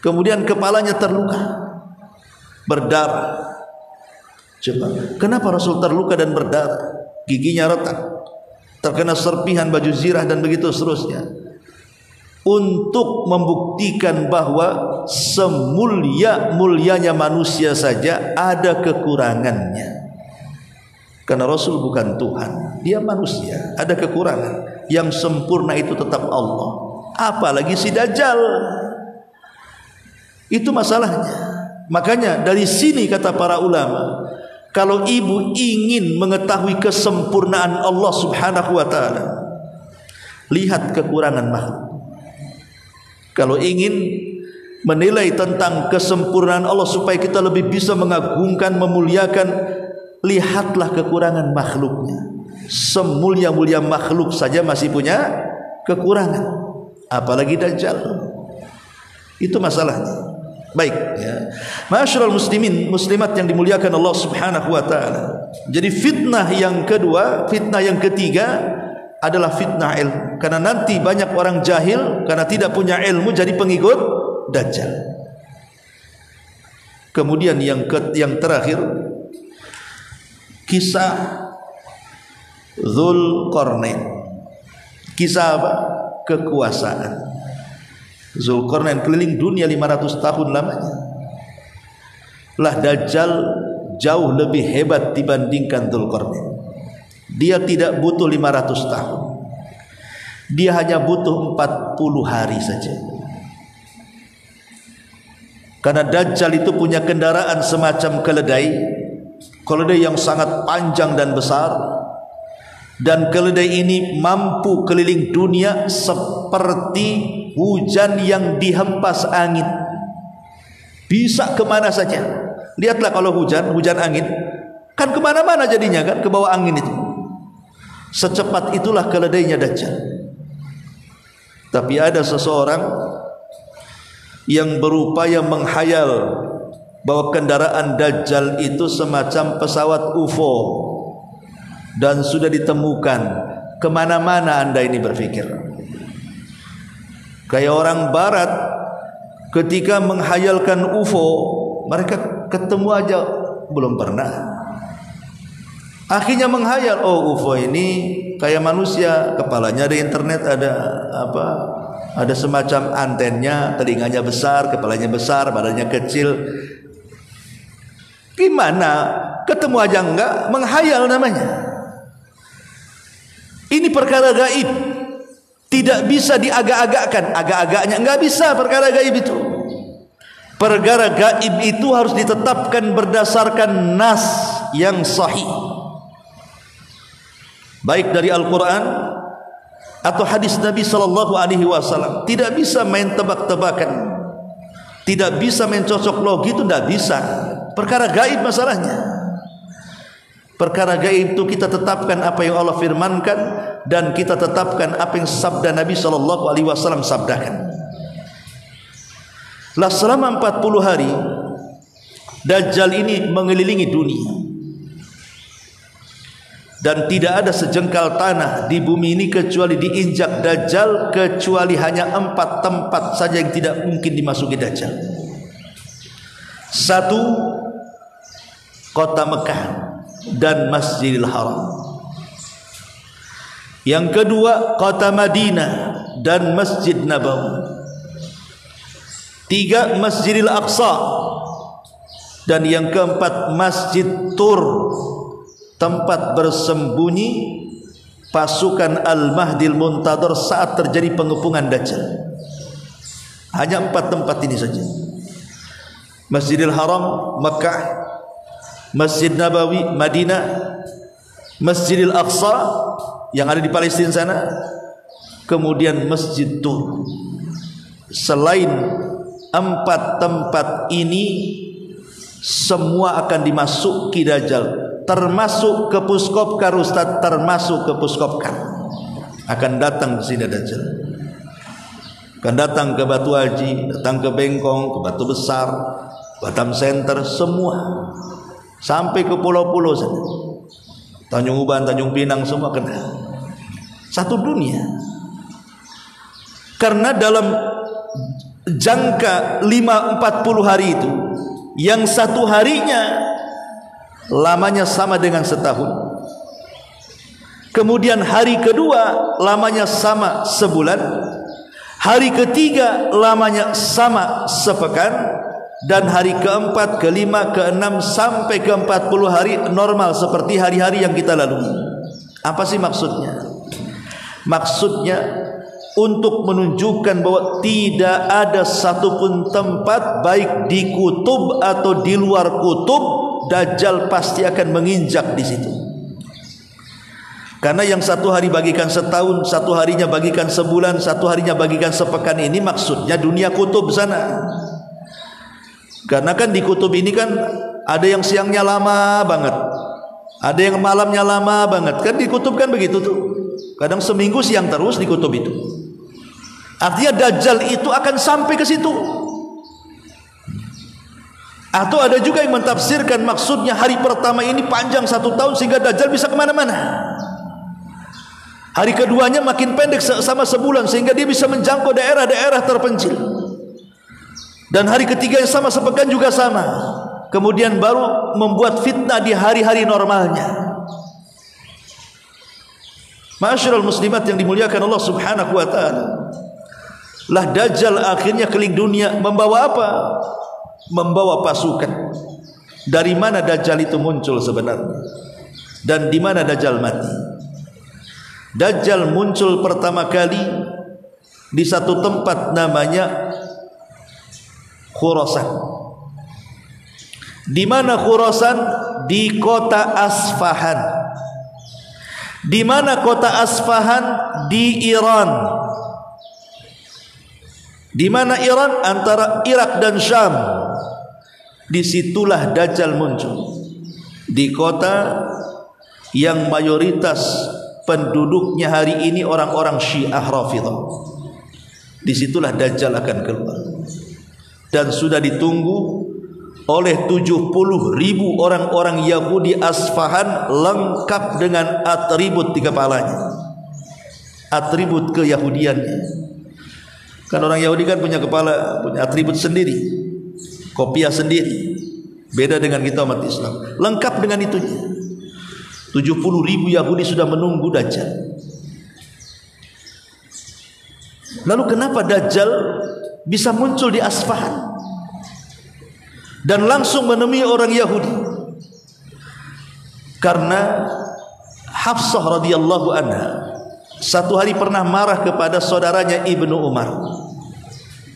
Kemudian kepalanya terluka, berdarah. Coba, kenapa Rasul terluka dan berdarah? Giginya retak, terkena serpihan baju zirah dan begitu seterusnya. Untuk membuktikan bahwa semulia-mulianya manusia saja ada kekurangannya. Karena Rasul bukan Tuhan, dia manusia, ada kekurangan. Yang sempurna itu tetap Allah. Apalagi si Dajjal. Itu masalahnya. Makanya dari sini kata para ulama, kalau ibu ingin mengetahui kesempurnaan Allah Subhanahu wa taala, lihat kekurangan makhluk. Kalau ingin menilai tentang kesempurnaan Allah supaya kita lebih bisa mengagungkan, memuliakan, lihatlah kekurangan makhluknya. Semulia-mulia makhluk saja masih punya kekurangan, apalagi Dajjal. Itu masalahnya. Baik, ya. Ma'asyiral muslimin, muslimat yang dimuliakan Allah Subhanahu wa taala. Jadi fitnah yang kedua, fitnah yang ketiga adalah fitnah ilmu. Karena nanti banyak orang jahil karena tidak punya ilmu jadi pengikut Dajjal. Kemudian yang terakhir, kisah Dzulqarnain. Kisah apa? Kekuasaan. Dzulqarnain keliling dunia 500 tahun lamanya. Lah Dajjal jauh lebih hebat dibandingkan Dzulqarnain. Dia tidak butuh 500 tahun. Dia hanya butuh 40 hari saja. Karena Dajjal itu punya kendaraan semacam keledai. Keledai yang sangat panjang dan besar. Dan keledai ini mampu keliling dunia seperti hujan yang dihempas angin. Bisa kemana saja. Lihatlah kalau hujan angin, kan kemana-mana jadinya kan, ke bawah angin itu. Secepat itulah keledainya Dajjal. Tapi ada seseorang yang berupaya menghayal bahwa kendaraan Dajjal itu semacam pesawat UFO dan sudah ditemukan. Kemana-mana Anda ini berpikir. Kayak orang barat ketika menghayalkan UFO, mereka ketemu aja belum pernah. Akhirnya menghayal, oh UFO ini kayak manusia, kepalanya ada internet, ada apa? Ada semacam antennya, telinganya besar, kepalanya besar, badannya kecil. Gimana? Ketemu aja enggak, menghayal namanya. Ini perkara gaib. Tidak bisa diagak-agakkan. Agak-agaknya enggak bisa perkara gaib itu. perkara gaib itu harus ditetapkan berdasarkan nas yang sahih, baik dari Al-Quran atau hadis Nabi sallallahu alaihi wasallam. Tidak bisa main tebak-tebakan, tidak bisa main cocok logi, itu tidak bisa. Perkara gaib masalahnya. Perkara gaib itu kita tetapkan apa yang Allah firmankan dan kita tetapkan apa yang sabda Nabi sallallahu alaihi wasallam sabdakan. Lah selama 40 hari Dajjal ini mengelilingi dunia, dan tidak ada sejengkal tanah di bumi ini kecuali diinjak Dajjal, kecuali hanya 4 tempat saja yang tidak mungkin dimasuki Dajjal. 1, kota Mekah dan Masjidil Haram. Yang kedua, kota Madinah dan Masjid Nabawi. 3, Masjidil Aqsa. Dan yang keempat, Masjid Tur, tempat bersembunyi pasukan Al-Mahdil Muntadhar saat terjadi pengepungan Dajjal. Hanya 4 tempat ini saja. Masjidil Haram Mekah, Masjid Nabawi Madinah, Masjidil Aqsa yang ada di Palestina sana, kemudian Masjid Tur. Selain 4 tempat ini, semua akan dimasuki Dajjal, termasuk ke Puskopkar. Ustaz, termasuk ke Puskopkar akan datang ke sini Dajjal. Akan datang ke Batu Haji, datang ke Bengkong, ke Batu Besar, Batam Center, semua sampai ke pulau-pulau sana, Tanjung Uban, Tanjung Pinang, semua kena. Satu dunia. Karena dalam jangka 40 hari itu, yang 1 harinya lamanya sama dengan setahun, kemudian hari kedua lamanya sama sebulan, hari ketiga lamanya sama sepekan, dan hari keempat, kelima, keenam sampai ke 40 hari normal seperti hari-hari yang kita lalui. Apa sih maksudnya? Maksudnya untuk menunjukkan bahwa tidak ada satupun tempat, baik di kutub atau di luar kutub, Dajjal pasti akan menginjak di situ. Karena yang 1 hari bagikan setahun, 1 harinya bagikan sebulan, 1 harinya bagikan sepekan, ini maksudnya dunia kutub sana. Karena kan di kutub ini kan ada yang siangnya lama banget, ada yang malamnya lama banget. Kan di kutub kan begitu tuh. Kadang seminggu siang terus di kutub itu. Artinya Dajjal itu akan sampai ke situ. Atau ada juga yang mentafsirkan maksudnya hari pertama ini panjang 1 tahun sehingga Dajjal bisa kemana-mana. Hari keduanya makin pendek sama sebulan sehingga dia bisa menjangkau daerah-daerah terpencil. Dan hari ketiga yang sama sepekan juga sama. Kemudian baru membuat fitnah di hari-hari normalnya. Ma'asyiral muslimat yang dimuliakan Allah Subhanahu wa taala. Lah Dajjal akhirnya keliling dunia membawa apa? Membawa pasukan. Dari mana Dajjal itu muncul sebenarnya? Dan di mana Dajjal mati? Dajjal muncul pertama kali di satu tempat namanya Khurasan. Di mana Khurasan? Di kota Asfahan. Di mana kota Asfahan? Di Iran. Di mana Iran? Antara Irak dan Syam. Disitulah Dajjal muncul. Di kota yang mayoritas penduduknya hari ini orang-orang Syiah Rafidhah. Disitulah Dajjal akan keluar. Dan sudah ditunggu oleh 70.000 orang-orang Yahudi Asfahan, lengkap dengan atribut di kepalanya, atribut keyahudiannya. Kan orang Yahudi kan punya kepala, punya atribut sendiri, kopiah sendiri, beda dengan kita umat Islam. Lengkap dengan itunya. 70.000 Yahudi sudah menunggu Dajjal. Lalu kenapa Dajjal bisa muncul di Asfahan dan langsung menemui orang Yahudi? Karena Hafsah radhiyallahu anha satu hari pernah marah kepada saudaranya Ibnu Umar.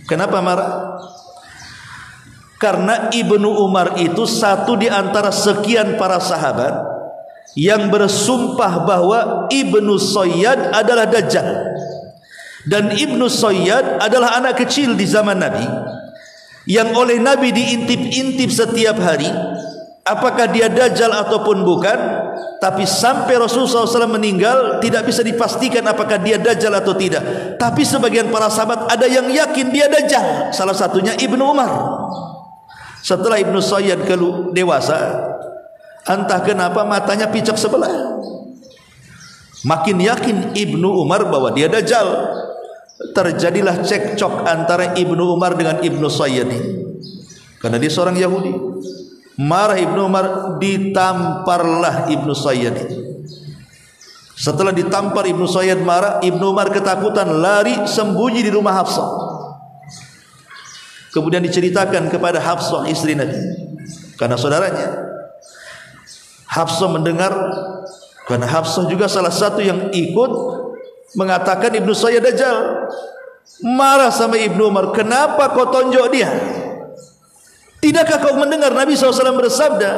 Kenapa marah? Karena Ibnu Umar itu satu di antara sekian para sahabat yang bersumpah bahwa Ibnu Sayyad adalah Dajjal. Dan Ibnu Sayyad adalah anak kecil di zaman Nabi, yang oleh Nabi diintip-intip setiap hari apakah dia Dajjal ataupun bukan. Tapi sampai Rasulullah SAW meninggal tidak bisa dipastikan apakah dia Dajjal atau tidak. Tapi sebagian para sahabat ada yang yakin dia Dajjal, salah satunya Ibnu Umar. Setelah Ibnu Sayyad dewasa, entah kenapa matanya picak sebelah. Makin yakin Ibnu Umar bahwa dia Dajjal. Terjadilah cekcok antara Ibnu Umar dengan Ibnu Sayyad ini, karena dia seorang Yahudi. Marah Ibnu Umar, ditamparlah Ibnu Sayyad ini. Setelah ditampar Ibnu Sayyad marah, Ibnu Umar ketakutan, lari sembunyi di rumah Hafsah. Kemudian diceritakan kepada Hafsah istri Nabi, karena saudaranya. Hafsah mendengar, karena Hafsah juga salah satu yang ikut mengatakan Ibnu Sayyad Dajjal. Marah sama Ibnu Umar, kenapa kau tonjok dia? Tidakkah kau mendengar Nabi SAW bersabda,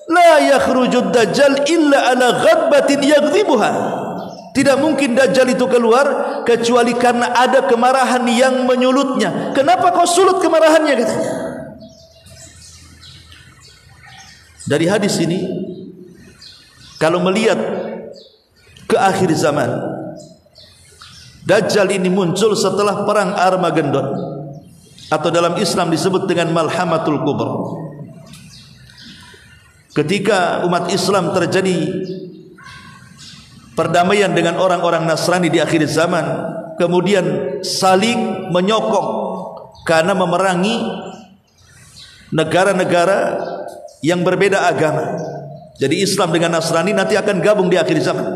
la yakhrujud Dajjal illa ala ghadbatin yaghdibuha. Tidak mungkin Dajjal itu keluar kecuali karena ada kemarahan yang menyulutnya. Kenapa kau sulut kemarahannya, katanya. Dari hadis ini, kalau melihat ke akhir zaman, Dajjal ini muncul setelah perang Armageddon, atau dalam Islam disebut dengan Malhamatul Kubra. Ketika umat Islam terjadi perdamaian dengan orang-orang Nasrani di akhir zaman, kemudian saling menyokong karena memerangi negara-negara yang berbeda agama. Jadi Islam dengan Nasrani nanti akan gabung di akhir zaman,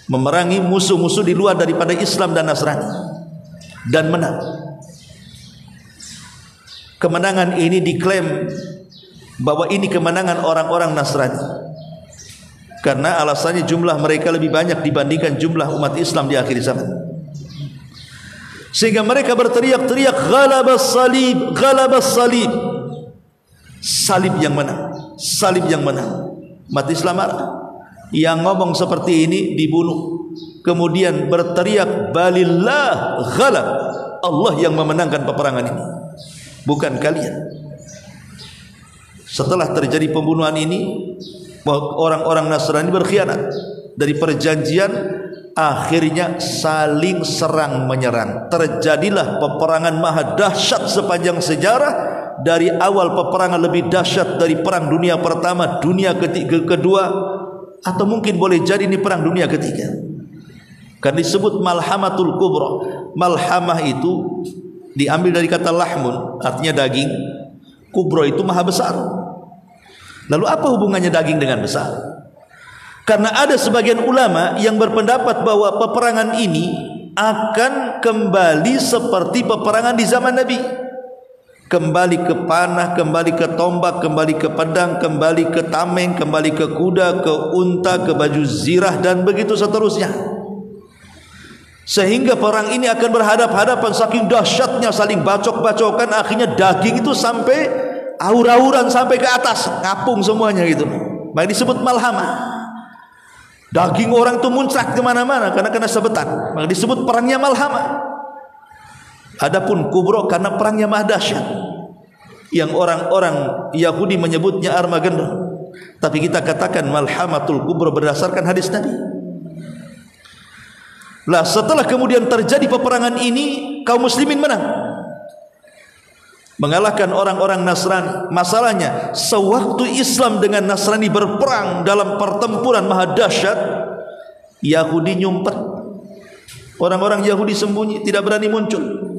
memerangi musuh-musuh di luar daripada Islam dan Nasrani, dan menang. Kemenangan ini diklaim bahwa ini kemenangan orang-orang Nasrani, karena alasannya jumlah mereka lebih banyak dibandingkan jumlah umat Islam di akhir zaman. Sehingga mereka berteriak-teriak, ghalabas salib, ghalabas salib. Salib yang menang, salib yang menang. Umat Islam marah. Yang ngomong seperti ini dibunuh. Kemudian berteriak, balillah ghalab, Allah yang memenangkan peperangan ini, bukan kalian. Setelah terjadi pembunuhan ini, orang-orang Nasrani berkhianat dari perjanjian, akhirnya saling serang menyerang. Terjadilah peperangan maha dahsyat sepanjang sejarah. Dari awal peperangan lebih dahsyat dari perang dunia pertama, dunia kedua, atau mungkin boleh jadi ini perang dunia ketiga. Karena disebut Malhamatul Kubra. Malhamah itu diambil dari kata lahmun, artinya daging. Kubra itu maha besar. Lalu apa hubungannya daging dengan besar? Karena ada sebagian ulama yang berpendapat bahwa peperangan ini akan kembali seperti peperangan di zaman Nabi. Kembali ke panah, kembali ke tombak, kembali ke pedang, kembali ke tameng, kembali ke kuda, ke unta, ke baju zirah, dan begitu seterusnya. Sehingga perang ini akan berhadap-hadapan, saking dahsyatnya saling bacok-bacokan, akhirnya daging itu sampai aur-auran sampai ke atas, ngapung semuanya gitu. Maka disebut malhamah. Daging orang itu muncrat kemana-mana karena kena sabetan. Maka disebut perangnya malhamah. Adapun kubro karena perangnya maha dahsyat, yang orang-orang Yahudi menyebutnya Armageddon, tapi kita katakan Malhamatul Kubra berdasarkan hadis Nabi. Lah setelah kemudian terjadi peperangan ini, kaum muslimin menang, mengalahkan orang-orang Nasrani. Masalahnya sewaktu Islam dengan Nasrani berperang dalam pertempuran maha dahsyat, Yahudi nyumpet. Orang-orang Yahudi sembunyi, tidak berani muncul.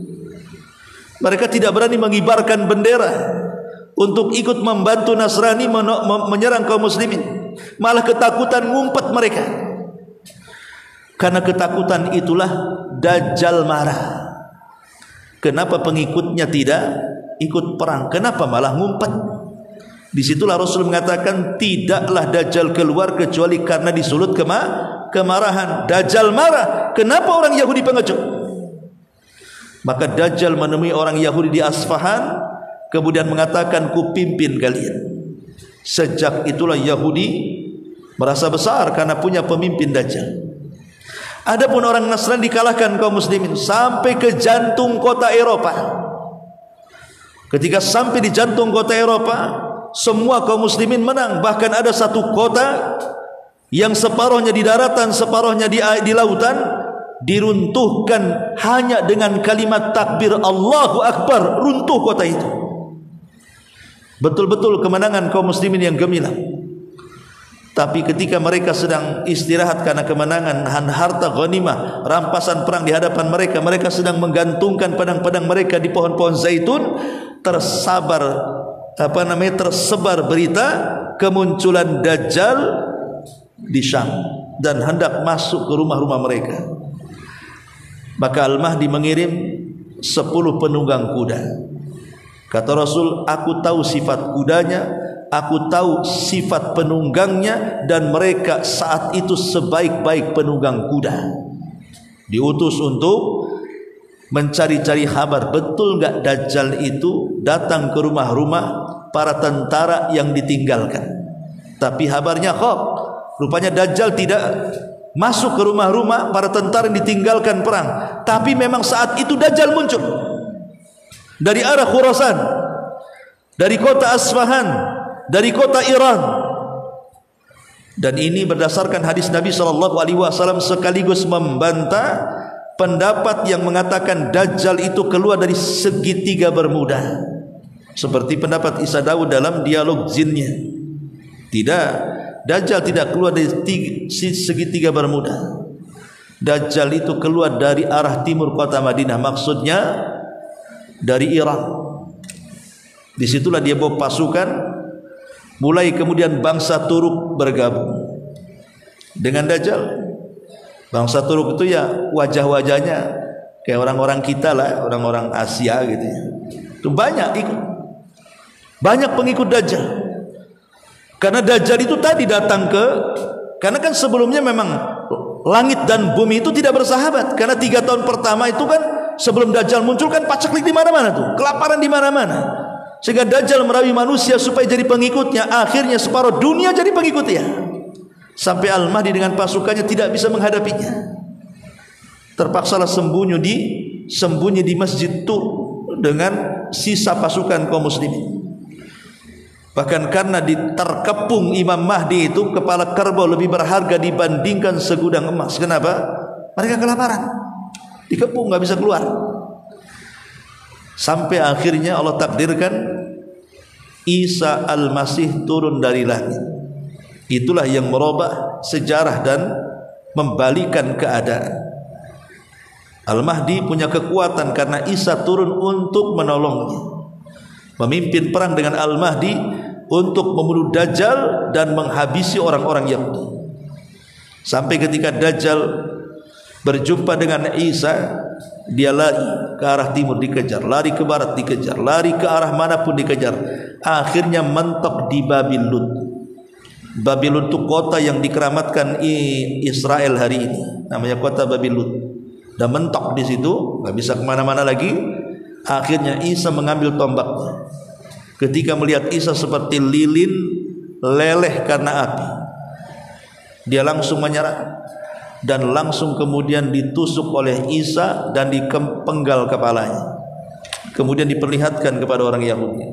Mereka tidak berani mengibarkan bendera untuk ikut membantu Nasrani menyerang kaum muslimin. Malah ketakutan ngumpet mereka. Karena ketakutan itulah Dajjal marah. Kenapa pengikutnya tidak ikut perang? Kenapa malah ngumpet? Disitulah Rasul mengatakan, tidaklah Dajjal keluar kecuali karena disulut kemarahan. Dajjal marah. Kenapa orang Yahudi pengecut? Maka Dajjal menemui orang Yahudi di Asfahan. kemudian mengatakan ku pimpin kalian. Sejak itulah Yahudi merasa besar karena punya pemimpin Dajjal. Adapun orang Nasrani dikalahkan kaum muslimin sampai ke jantung kota Eropa. Ketika sampai di jantung kota Eropa, semua kaum muslimin menang. Bahkan ada satu kota yang separuhnya di daratan, separuhnya di lautan, diruntuhkan hanya dengan kalimat takbir Allahu Akbar, runtuh kota itu. Betul-betul kemenangan kaum muslimin yang gemilang. Tapi ketika mereka sedang istirahat karena kemenangan, harta ghanimah, rampasan perang di hadapan mereka, mereka sedang menggantungkan pedang-pedang mereka di pohon-pohon zaitun, tersebar berita kemunculan Dajjal di Syam dan hendak masuk ke rumah-rumah mereka. Maka Al-Mahdi mengirim 10 penunggang kuda. Kata Rasul, aku tahu sifat kudanya, aku tahu sifat penunggangnya, dan mereka saat itu sebaik-baik penunggang kuda. Diutus untuk mencari-cari kabar, betul enggak Dajjal itu datang ke rumah-rumah para tentara yang ditinggalkan. Tapi kabarnya kok, rupanya Dajjal tidak masuk ke rumah-rumah para tentara yang ditinggalkan perang. Tapi memang saat itu Dajjal muncul dari arah Khurasan, dari kota Asfahan, dari kota Iran. Dan ini berdasarkan hadis Nabi SAW sekaligus membantah pendapat yang mengatakan Dajjal itu keluar dari segitiga Bermuda, seperti pendapat Isa Daud dalam dialog jinnya. Tidak, Dajjal tidak keluar dari segitiga Bermuda. Dajjal itu keluar dari arah timur kota Madinah, maksudnya dari Iran. Disitulah dia bawa pasukan. Mulai kemudian bangsa Turuk bergabung dengan Dajjal. Bangsa Turuk itu ya wajah-wajahnya kayak orang-orang kita lah, orang-orang Asia gitu ya. Itu banyak ikut, banyak pengikut Dajjal. Karena Dajjal itu tadi datang karena kan sebelumnya memang langit dan bumi itu tidak bersahabat. Karena 3 tahun pertama itu kan sebelum Dajjal muncul kan paceklik di mana-mana tuh, kelaparan di mana-mana. Sehingga Dajjal merayu manusia supaya jadi pengikutnya. Akhirnya separuh dunia jadi pengikutnya. Sampai Al-Mahdi dengan pasukannya tidak bisa menghadapinya. Terpaksalah sembunyi di Masjid Tur dengan sisa pasukan kaum muslimin. Bahkan karena terkepung Imam Mahdi itu, kepala kerbau lebih berharga dibandingkan segudang emas. Kenapa? Mereka kelaparan, dikepung, nggak bisa keluar. Sampai akhirnya Allah takdirkan Isa Al-Masih turun dari langit. Itulah yang merubah sejarah dan membalikan keadaan. Al-Mahdi punya kekuatan karena Isa turun untuk menolongnya, memimpin perang dengan Al-Mahdi untuk membunuh Dajjal dan menghabisi orang-orang Yahudi. Sampai ketika Dajjal berjumpa dengan Isa, dia lari ke arah timur dikejar, lari ke barat dikejar, lari ke arah manapun dikejar. Akhirnya mentok di Babil Lud. Babil Lud itu kota yang dikeramatkan Israel hari ini, namanya kota Babil Lud. Dan mentok di situ, nggak bisa kemana-mana lagi. Akhirnya Isa mengambil tombaknya. Ketika melihat Isa seperti lilin leleh karena api, dia langsung menyerang dan langsung kemudian ditusuk oleh Isa dan dipenggal kepalanya. Kemudian diperlihatkan kepada orang Yahudi,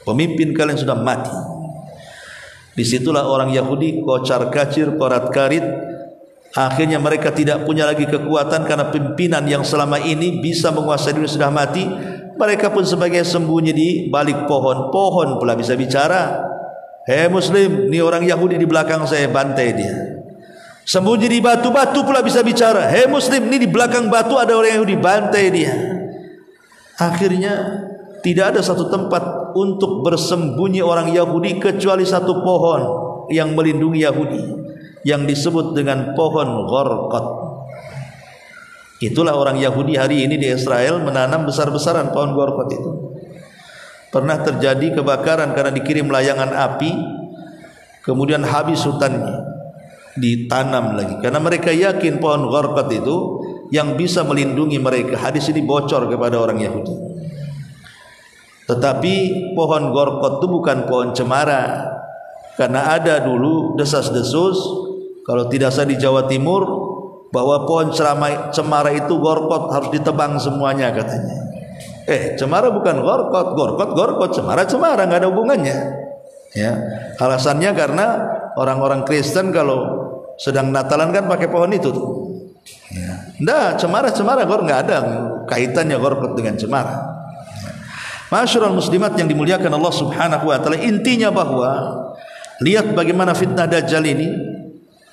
pemimpin kalian sudah mati. Disitulah orang Yahudi kocar kacir, korat karit. Akhirnya mereka tidak punya lagi kekuatan karena pimpinan yang selama ini bisa menguasai dunia sudah mati. Mereka pun sebagai sembunyi di balik pohon. Pohon pula bisa bicara. Hei Muslim, ini orang Yahudi di belakang saya, bantai dia. Sembunyi di batu-batu pula bisa bicara. Hei Muslim, ini di belakang batu ada orang Yahudi, bantai dia. Akhirnya tidak ada satu tempat untuk bersembunyi orang Yahudi kecuali satu pohon yang melindungi Yahudi, yang disebut dengan pohon Gharqad. Itulah orang Yahudi hari ini di Israel menanam besar-besaran pohon Gharqad itu. Pernah terjadi kebakaran karena dikirim layangan api, kemudian habis hutannya, ditanam lagi karena mereka yakin pohon Gharqad itu yang bisa melindungi mereka. Hadis ini bocor kepada orang Yahudi. Tetapi pohon gorkot itu bukan pohon cemara, karena ada dulu desas-desus, kalau tidak salah di Jawa Timur, bahwa pohon cemara itu gorkot harus ditebang semuanya katanya. Cemara bukan gorkot, gorkot, cemara, nggak ada hubungannya. Ya, alasannya karena orang-orang Kristen kalau sedang Natalan kan pakai pohon itu tuh. Ya. Nggak, cemara, nggak ada kaitannya gorkot dengan cemara. Masyarul muslimat yang dimuliakan Allah Subhanahu wa taala, intinya bahwa lihat bagaimana fitnah Dajjal ini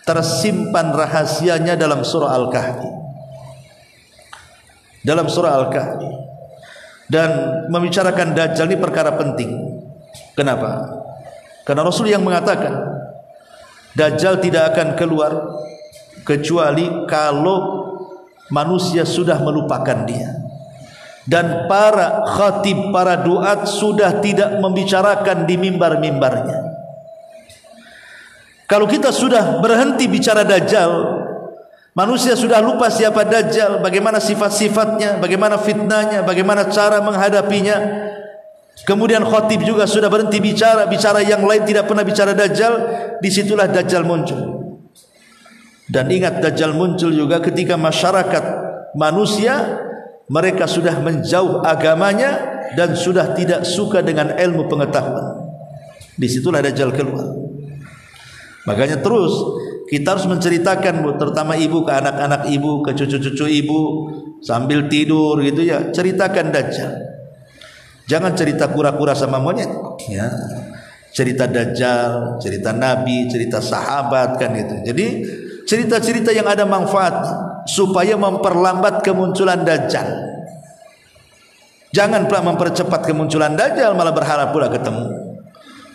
tersimpan rahasianya dalam surah Al-Kahfi. Dalam surah Al-Kahfi. Dan membicarakan Dajjal ini perkara penting. Kenapa? Karena Rasul yang mengatakan Dajjal tidak akan keluar kecuali kalau manusia sudah melupakan dia. Dan para khatib, para duat sudah tidak membicarakan di mimbar-mimbarnya. Kalau kita sudah berhenti bicara Dajjal, manusia sudah lupa siapa Dajjal, bagaimana sifat-sifatnya, bagaimana fitnahnya, bagaimana cara menghadapinya. Kemudian khatib juga sudah berhenti bicara yang lain tidak pernah bicara Dajjal, disitulah Dajjal muncul. Dan ingat, Dajjal muncul juga ketika masyarakat manusia mereka sudah menjauh agamanya dan sudah tidak suka dengan ilmu pengetahuan. Disitulah Dajjal keluar. Makanya terus kita harus menceritakan, terutama ibu ke anak-anak ibu, ke cucu-cucu ibu, sambil tidur gitu ya, ceritakan Dajjal. Jangan cerita kura-kura sama monyet, ya. Cerita Dajjal, cerita Nabi, cerita sahabat kan gitu. Jadi cerita-cerita yang ada manfaat supaya memperlambat kemunculan Dajjal. Jangan pula mempercepat kemunculan Dajjal, malah berharap pula ketemu.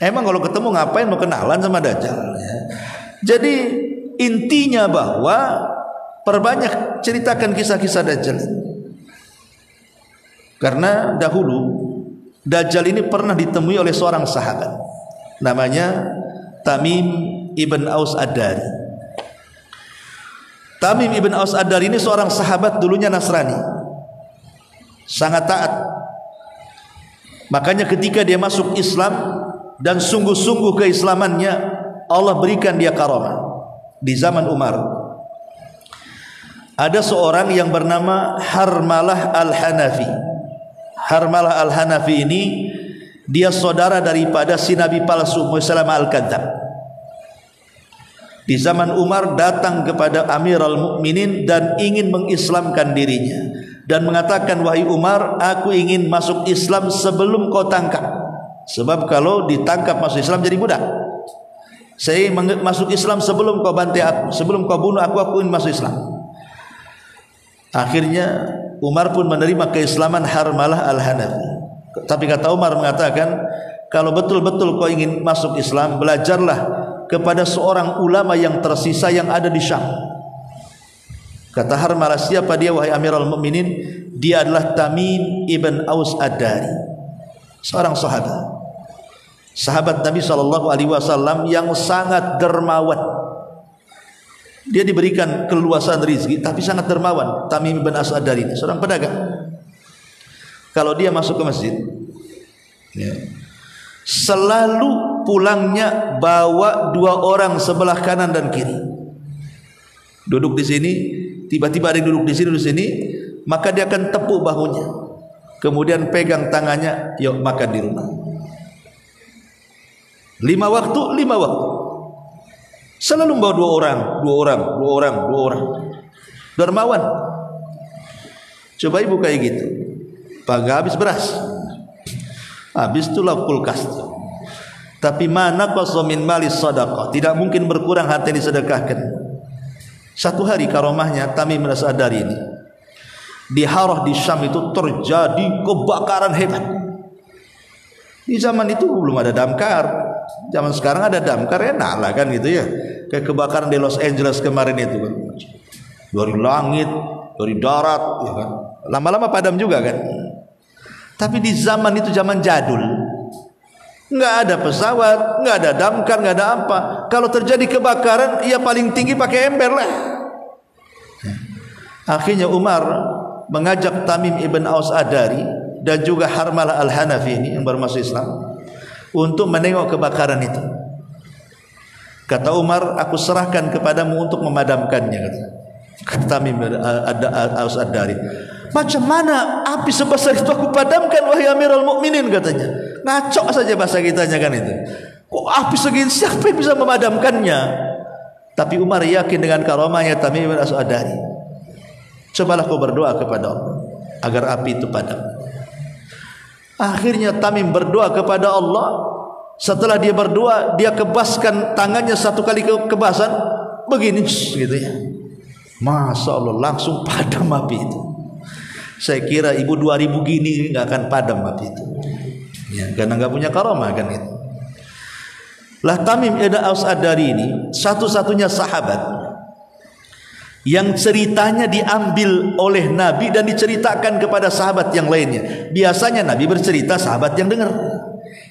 Emang kalau ketemu ngapain mau kenalan sama Dajjal, ya. Jadi intinya bahwa perbanyak ceritakan kisah-kisah Dajjal. Karena dahulu Dajjal ini pernah ditemui oleh seorang sahabat, namanya Tamim ibn Aus Ad-Dari. Tamim ibn Aus Ad-Dari ini seorang sahabat, dulunya Nasrani, sangat taat. Makanya ketika dia masuk Islam dan sungguh-sungguh keislamannya, Allah berikan dia karamah. Di zaman Umar ada seorang yang bernama Harmalah Al-Hanafi. Harmalah Al-Hanafi ini dia saudara daripada si Nabi palsu Musailamah Al-Kadzab. Di zaman Umar datang kepada Amirul Mukminin dan ingin mengislamkan dirinya dan mengatakan, wahai Umar, aku ingin masuk Islam sebelum kau tangkap. Sebab kalau ditangkap masuk Islam jadi budak. Saya masuk Islam sebelum kau bantai aku, sebelum kau bunuh aku ingin masuk Islam. Akhirnya Umar pun menerima keislaman Harmalah Al-Hanafi. Tapi kata Umar mengatakan, kalau betul-betul kau ingin masuk Islam, belajarlah kepada seorang ulama yang tersisa yang ada di Syam. Kata Harmalah, siapa dia wahai Amirul Mukminin? Dia adalah Tamim ibn Aus Ad-Dari, seorang sahabat Nabi SAW yang sangat dermawan. Dia diberikan keluasan rizki tapi sangat dermawan. Tamim bin Aus Ad-Dari ini seorang pedagang. Kalau dia masuk ke masjid, ya, selalu pulangnya bawa 2 orang sebelah kanan dan kiri. Duduk di sini, tiba-tiba ada yang duduk di sini, maka dia akan tepuk bahunya, kemudian pegang tangannya, yuk makan di rumah. 5 waktu. Selalu membawa 2 orang. Dermawan. Coba ibu kayak gitu, pagi habis beras, habis itulah kulkas. Tapi mana qasamin malis sadaqah, tidak mungkin berkurang harta yang disedekahkan. Satu hari karomahnya Tamim bin Aus Ad-Dari ini di Harrah di Syam itu terjadi kebakaran hebat. Di zaman itu belum ada damkar. Zaman sekarang ada damkar, enak lah kan gitu ya. Kayak kebakaran di Los Angeles kemarin itu kan, dari langit, dari darat, ya kan. Lama-lama padam juga kan. Tapi di zaman itu zaman jadul, nggak ada pesawat, nggak ada damkar, nggak ada apa. Kalau terjadi kebakaran, ya paling tinggi pakai ember lah. Akhirnya Umar mengajak Tamim ibn Aus Ad-Dari dan juga Harmalah Al-Hanafi ini yang baru masuk Islam untuk menengok kebakaran itu. Kata Umar, aku serahkan kepadamu untuk memadamkannya, kata Tamim Aus Ad-Dari. Macam mana api sebesar itu aku padamkan wahai Amirul Mukminin, katanya. Ngacok saja bahasa kitanya kan itu. Kok api segini, siapa yang bisa memadamkannya? Tapi Umar yakin dengan karamahnya Tamim Aus Ad-Dari. Cobalah kau berdoa kepada Allah agar api itu padam. Akhirnya Tamim berdoa kepada Allah. Setelah dia berdoa, dia kebaskan tangannya satu kali kebasan begini gitu ya. Masya Allah, langsung padam api itu. Saya kira ibu 2000 gini nggak akan padam api itu ya, karena nggak punya karamah kan itu. Lah Tamim ibn Aus Ad-Dari ini satu-satunya sahabat yang ceritanya diambil oleh Nabi dan diceritakan kepada sahabat yang lainnya. Biasanya Nabi bercerita, sahabat yang dengar.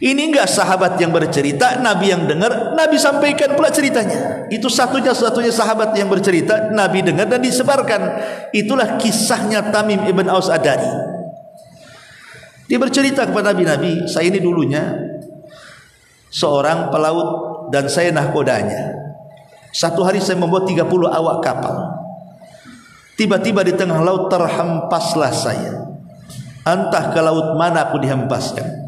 Ini enggak sahabat yang bercerita, Nabi yang dengar, Nabi sampaikan pula ceritanya. Itu satunya-satunya sahabat yang bercerita, Nabi dengar dan disebarkan. Itulah kisahnya Tamim ibn Aus Ad-Dari. Dia bercerita kepada Nabi, saya ini dulunya seorang pelaut dan saya nahkodanya. Satu hari saya membuat 30 awak kapal. Tiba-tiba di tengah laut terhempaslah saya. Entah ke laut mana aku dihempaskan.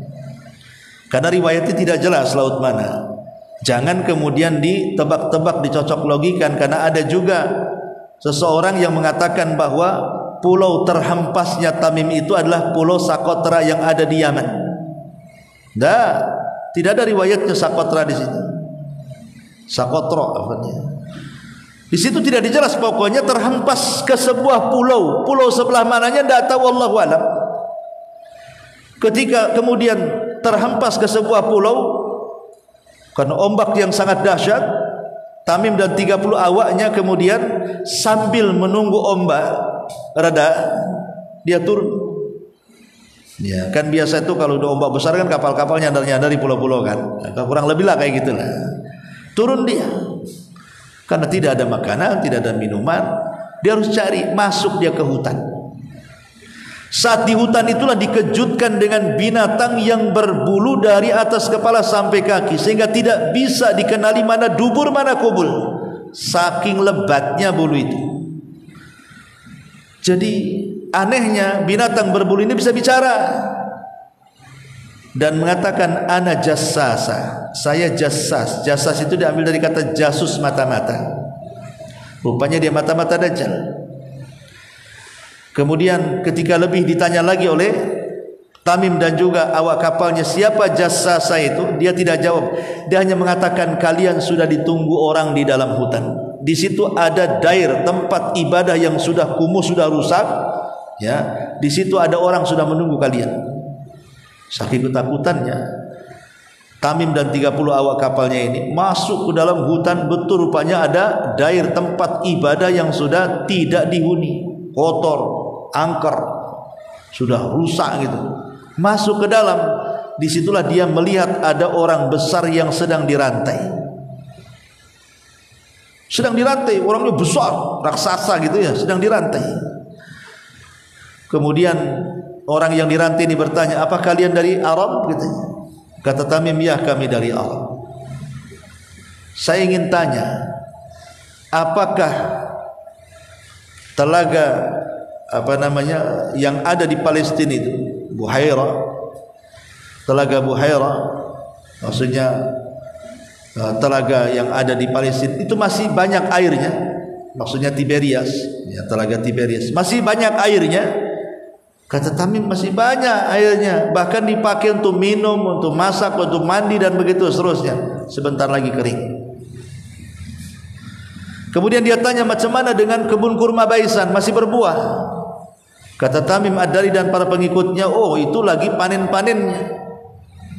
Karena riwayatnya tidak jelas laut mana. Jangan kemudian ditebak-tebak, dicocok logikan, karena ada juga seseorang yang mengatakan bahwa pulau terhempasnya Tamim itu adalah pulau Sakotra yang ada di Yaman. Tidak ada riwayatnya Sakotra di situ. Sakotro di situ tidak dijelas, pokoknya terhempas ke sebuah pulau. Pulau sebelah mananya tidak tahu, wallahu alam. Ketika kemudian terhempas ke sebuah pulau karena ombak yang sangat dahsyat, Tamim dan 30 awaknya kemudian sambil menunggu ombak reda, dia turun. Ya, kan biasa itu kalau udah ombak besar kan kapal-kapal nyandar-nyandar di pulau-pulau kan. Kurang lebih lah kayak gitulah. Turun dia. Karena tidak ada makanan, tidak ada minuman, dia harus cari, masuk dia ke hutan. Saat di hutan itulah dikejutkan dengan binatang yang berbulu dari atas kepala sampai kaki, sehingga tidak bisa dikenali mana dubur mana kubul, saking lebatnya bulu itu. Jadi anehnya binatang berbulu ini bisa bicara dan mengatakan ana jassasa, saya jassas. Jassas itu diambil dari kata jasus, mata-mata. Rupanya dia mata-mata Dajjal. Kemudian ketika lebih ditanya lagi oleh Tamim dan juga awak kapalnya, siapa jassasa itu? Dia tidak jawab. Dia hanya mengatakan, kalian sudah ditunggu orang di dalam hutan. Di situ ada dair, tempat ibadah yang sudah kumuh, sudah rusak. Ya, di situ ada orang sudah menunggu kalian. Saking ketakutannya, Tamim dan 30 awak kapalnya ini masuk ke dalam hutan. Betul, rupanya ada dair, tempat ibadah yang sudah tidak dihuni, kotor, angker, sudah rusak gitu. Masuk ke dalam, disitulah dia melihat ada orang besar yang sedang dirantai. Sedang dirantai, orangnya besar, raksasa gitu ya, sedang dirantai. Kemudian orang yang dirantai ini bertanya, apa kalian dari Arab? Gitu. Kata Tamim, ya kami dari Arab. Saya ingin tanya, apakah telaga yang ada di Palestina itu, Buhaira, telaga Buhaira, maksudnya telaga yang ada di Palestina itu masih banyak airnya, maksudnya Tiberias, ya, telaga Tiberias masih banyak airnya. Kata Tamim, masih banyak airnya, bahkan dipakai untuk minum, untuk masak, untuk mandi dan begitu seterusnya. Sebentar lagi kering. Kemudian dia tanya, macam mana dengan kebun kurma Baisan, masih berbuah? Kata Tamim Ad-Dari dan para pengikutnya, oh itu lagi panen-panennya,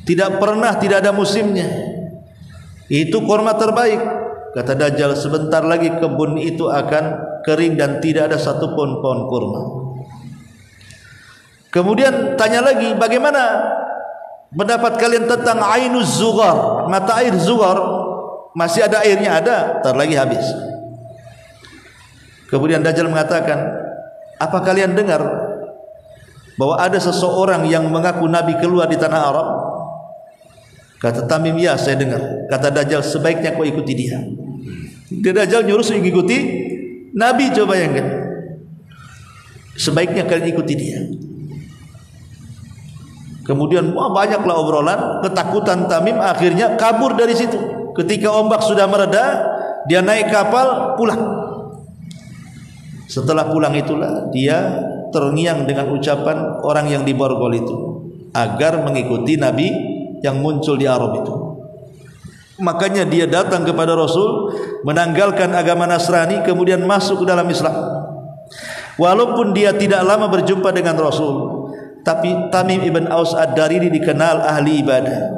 tidak pernah tidak ada musimnya, itu kurma terbaik. Kata Dajjal, sebentar lagi kebun itu akan kering dan tidak ada satupun pohon kurma. Kemudian tanya lagi, bagaimana pendapat kalian tentang Ainuz Zughar, mata air Zughar? Masih ada airnya? Ada, ntar lagi habis. Kemudian Dajjal mengatakan, apa kalian dengar bahwa ada seseorang yang mengaku Nabi keluar di tanah Arab? Kata Tamim, ya saya dengar. Kata Dajjal, sebaiknya kau ikuti dia. Dajjal nyuruh ikuti Nabi, coba yang kan. Sebaiknya kalian ikuti dia. Kemudian banyaklah obrolan, ketakutan Tamim, akhirnya kabur dari situ. Ketika ombak sudah mereda, dia naik kapal pulang. Setelah pulang itulah dia terngiang dengan ucapan orang yang di borgol itu, agar mengikuti Nabi yang muncul di Arab itu. Makanya dia datang kepada Rasul, menanggalkan agama Nasrani, kemudian masuk ke dalam Islam. Walaupun dia tidak lama berjumpa dengan Rasul, tapi Tamim ibn Aus ad-Dariri dikenal ahli ibadah.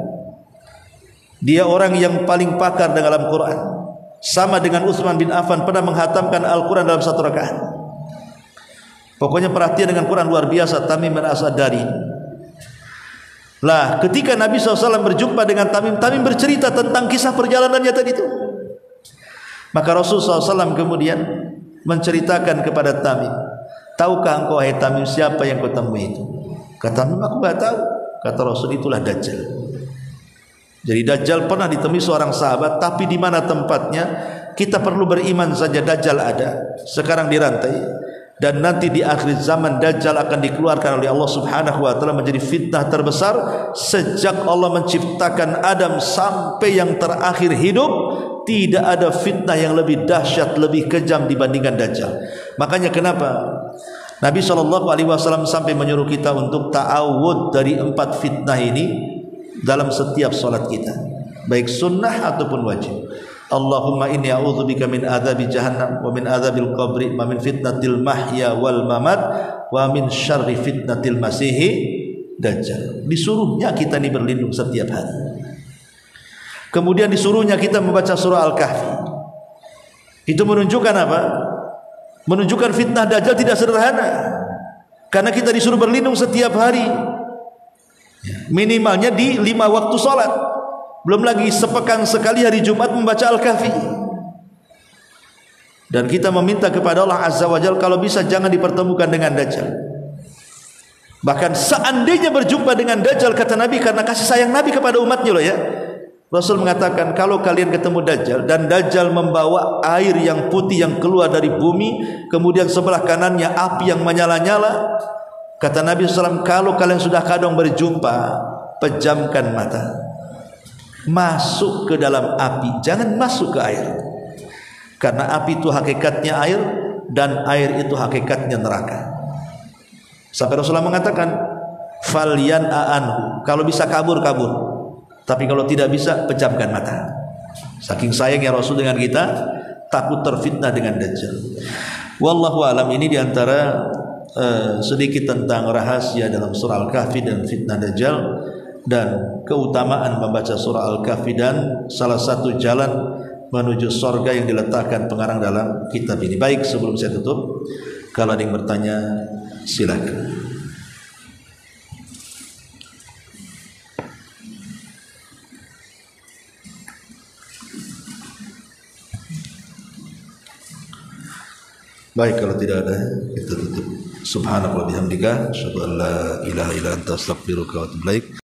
Dia orang yang paling pakar dalam Quran. Sama dengan Utsman bin Affan pernah menghatamkan Al-Quran dalam satu rakaat. Pokoknya perhatian dengan Quran luar biasa Tamim bin Aus ad-Dariri. Lah, ketika Nabi SAW berjumpa dengan Tamim, Tamim bercerita tentang kisah perjalanannya tadi itu. Maka Rasul SAW kemudian menceritakan kepada Tamim, tahukah engkau wahai Tamim siapa yang kau temui itu? Kata Tamim, aku tidak tahu. Kata Rasul, itulah Dajjal. Jadi Dajjal pernah ditemui seorang sahabat, tapi di mana tempatnya kita perlu beriman saja Dajjal ada. Sekarang dirantai. Dan nanti di akhir zaman Dajjal akan dikeluarkan oleh Allah Subhanahu wa taala menjadi fitnah terbesar sejak Allah menciptakan Adam sampai yang terakhir hidup. Tidak ada fitnah yang lebih dahsyat, lebih kejam dibandingkan Dajjal. Makanya kenapa Nabi SAW sampai menyuruh kita untuk ta'awud dari 4 fitnah ini dalam setiap salat kita, baik sunnah ataupun wajib. Allahumma inni a'udzubika min adzabi jahannam wa min adzabil qabri wa min fitnatil mahya wal mamat wa min syarri fitnatil masihi dajjal. Disuruhnya kita ini berlindung setiap hari. Kemudian disuruhnya kita membaca surah Al-Kahfi. Itu menunjukkan apa? Menunjukkan fitnah dajjal tidak sederhana. Karena kita disuruh berlindung setiap hari. Minimalnya di 5 waktu salat. Belum lagi sepekan sekali hari Jumat membaca Al-Kahfi. Dan kita meminta kepada Allah Azza wa Jalla kalau bisa jangan dipertemukan dengan Dajjal. Bahkan seandainya berjumpa dengan Dajjal, kata Nabi, karena kasih sayang Nabi kepada umatnya loh ya, Rasul mengatakan kalau kalian ketemu Dajjal dan Dajjal membawa air yang putih yang keluar dari bumi, kemudian sebelah kanannya api yang menyala-nyala, kata Nabi SAW, kalau kalian sudah kadang berjumpa, pejamkan mata, masuk ke dalam api, jangan masuk ke air. Karena api itu hakikatnya air dan air itu hakikatnya neraka. Sampai Rasulullah mengatakan, falyan aanhu, kalau bisa kabur, tapi kalau tidak bisa pejamkan mata. Saking sayangnya Rasul dengan kita, takut terfitnah dengan Dajjal. Wallahu alam, ini diantara sedikit tentang rahasia dalam surah Al-Kahfi dan fitnah Dajjal dan keutamaan membaca surah Al-Kahfi dan salah satu jalan menuju surga yang diletakkan pengarang dalam kitab ini. Baik, sebelum saya tutup, kalau ada yang bertanya silakan. Baik, kalau tidak ada kita tutup. Subhanallah bihamdika, asyhadu an la ilaha illa anta, astaghfiruka wa atubu ilaik.